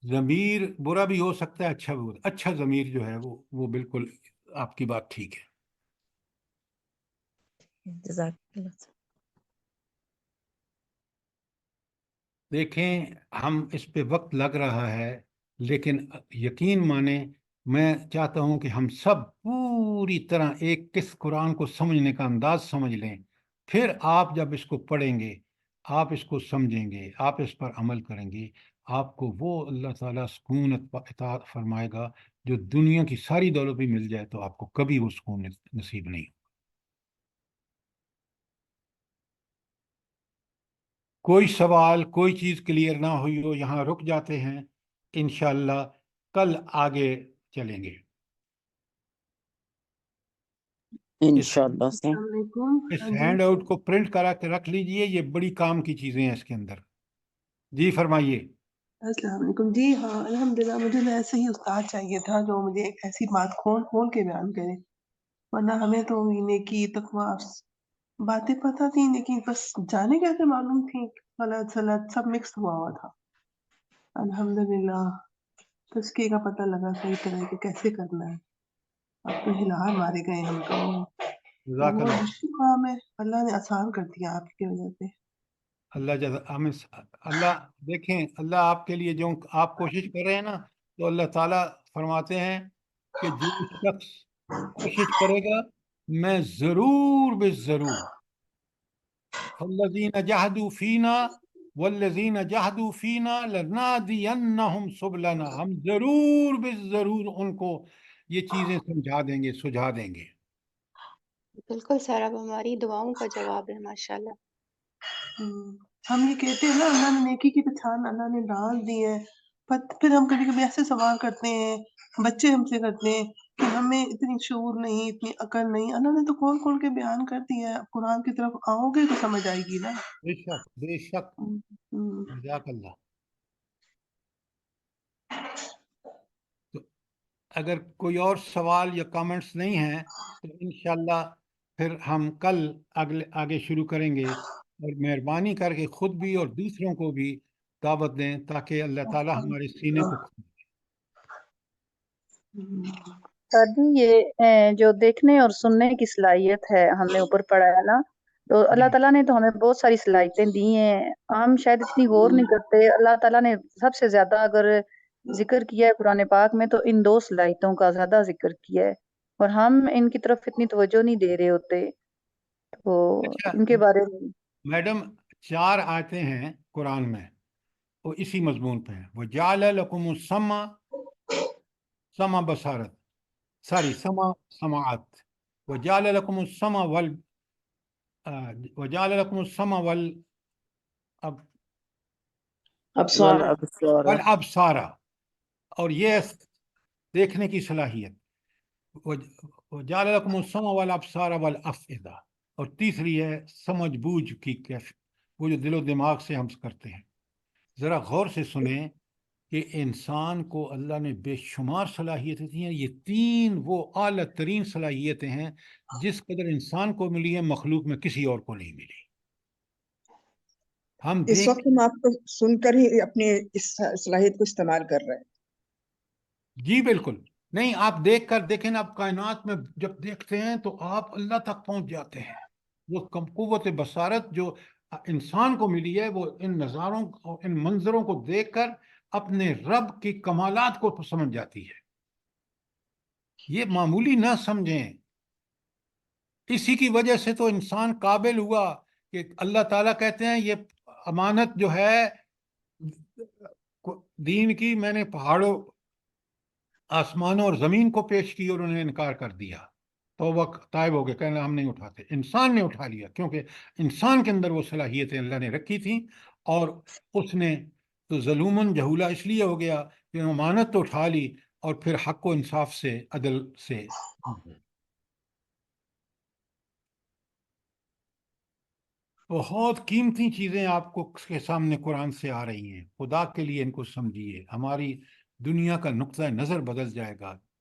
ضمیر برا بھی ہو سکتا ہے، اچھا بھی ہو. اچھا ضمیر جو ہے وہ بالکل آپ کی بات ٹھیک ہے. جزاک اللہ. دیکھیں ہم اس پہ وقت لگ رہا ہے، لیکن یقین مانیں میں چاہتا ہوں کہ ہم سب پوری طرح ایک کس قرآن کو سمجھنے کا انداز سمجھ لیں. پھر آپ جب اس کو پڑھیں گے، آپ اس کو سمجھیں گے، آپ اس پر عمل کریں گے، آپ کو وہ اللہ تعالیٰ سکون عطا فرمائے گا جو دنیا کی ساری دولت بھی مل جائے تو آپ کو کبھی وہ سکون نصیب نہیں. کوئی سوال، کوئی چیز کلیئر نہ ہوئی ہو، یہاں رک جاتے ہیں. انشاءاللہ کل آگے چلیں گے. انشاءاللہ سے السلام علیکم. اس ہاں جی ہینڈ آؤٹ کو پرنٹ کرا کے رکھ لیجئے، یہ بڑی کام کی چیزیں ہیں اس کے اندر. جی فرمائیے. السلام علیکم. جی ہاں الحمدللہ، مجھے تو ایسے ہی استاد چاہیے تھا جو مجھے ایک ایسی بات کھول کھول کے بیان کرے، ورنہ ہمیں تو نیکی تقویٰ باتیں پتہ تھیں لیکن بس جانے کیسے معلوم تھی، غلط سلط سب مکس ہوا ہوا تھا. الحمدللہ تزکیے کا پتہ لگا صحیح طرح کہ کیسے کرنا ہے. اب تو ہلا مارے گئے ہم تو، جزاک بہت اللہ. مشکل کام ہے، اللہ نے آسان کر دیا آپ کی وجہ سے. اللہ دیکھیں، اللہ آپ کے لیے جو آپ کوشش کر رہے ہیں نا، تو اللہ تعالیٰ فرماتے ہیں کہ جو شخص کوشش کرے گا میں ضرور بے ضرور الذین جاہدوا فینا والذین جاہدوا فینا لنہدینہم سبلنا، ہم ضرور بے ضرور ان کو یہ چیزیں سمجھا دیں گے، سجھا دیں گے. بالکل سر، اب ہماری دعاؤں کا جواب ہے ماشاءاللہ. ہم یہ کہتے ہیں نا اللہ نے نیکی کی پہچان اللہ نے ڈال دی ہے، پھر ہم کبھی کبھی ایسے سوال کرتے ہیں، بچے ہم سے کرتے ہیں کہ ہمیں اتنی شعور نہیں، اتنی عقل نہیں. اللہ نے تو کھول کھول کے بیان کر دیا ہے، اب قرآن کی طرف آؤ گے تو سمجھ آئے گی نا. بے شک بے شک. ہم، جزاک اللہ. تو اگر کوئی اور سوال یا کامنٹس نہیں ہیں تو انشاءاللہ پھر ہم کل آگے شروع کریں گے. اور مہربانی کر کے خود بھی اور دوسروں کو بھی دعوت دیں تاکہ اللہ تعالیٰ ہمارے سینے کو سر جی یہ جو دیکھنے اور سننے کی صلاحیت ہے ہم نے اوپر پڑھا ہے نا، تو اللہ تعالیٰ نے تو ہمیں بہت ساری صلاحیتیں دی ہیں، ہم شاید اتنی غور نہیں کرتے. اللہ تعالیٰ نے سب سے زیادہ اگر ذکر کیا ہے قرآن پاک میں تو ان 2 صلاحیتوں کا زیادہ ذکر کیا ہے، اور ہم ان کی طرف اتنی توجہ نہیں دے رہے ہوتے، تو اچھا ان کے بارے میں. میڈم 4 آیتیں ہیں قرآن میں وہ اسی مضمون پہ ہیں. وَجَعَلَ لَكُمُ السَّمْعَ سمع بصارت سماعت وَجَعَلَ لَكُمُ السَّمْعَ وَجَعَلَ لَكُمُ السَّمْعَ والابصار. والابصار، اور یہ دیکھنے کی صلاحیت. وَجَعَلَ لَكُمُ السَّمْعَ والابصار والافئدہ، اور تیسری ہے سمجھ بوجھ کی کیفیت، وہ جو دل و دماغ سے ہم کرتے ہیں. ذرا غور سے سنیں کہ انسان کو اللہ نے بے شمار صلاحیتیں دی ہیں. یہ 3 وہ اعلیٰ ترین صلاحیتیں ہیں جس قدر انسان کو ملی ہے مخلوق میں کسی اور کو نہیں ملی. ہم اس وقت ہم آپ کو سن کر ہی اپنی اس صلاحیت کو استعمال کر رہے ہیں. جی بالکل نہیں، آپ دیکھ کر دیکھیں نا، آپ کائنات میں جب دیکھتے ہیں تو آپ اللہ تک پہنچ جاتے ہیں. وہ قوت بصارت جو انسان کو ملی ہے وہ ان نظاروں ان منظروں کو دیکھ کر اپنے رب کی کمالات کو سمجھ جاتی ہے. یہ معمولی نہ سمجھیں. اسی کی وجہ سے تو انسان قابل ہوا کہ اللہ تعالیٰ کہتے ہیں یہ امانت جو ہے دین کی میں نے پہاڑوں آسمانوں اور زمین کو پیش کی اور انہوں نے انکار کر دیا. تو وہ طائب ہو گئے، کہنا ہم نہیں اٹھاتے. انسان نے اٹھا لیا کیونکہ انسان کے اندر وہ صلاحیتیں اللہ نے رکھی تھیں، اور اس نے تو ظلوماً جہولا اس لیے ہو گیا کہ امانت تو اٹھا لی اور پھر حق و انصاف سے عدل سے. بہت قیمتی چیزیں آپ کو کے سامنے قرآن سے آ رہی ہیں. خدا کے لیے ان کو سمجھیے، ہماری دنیا کا نقطہ نظر بدل جائے گا.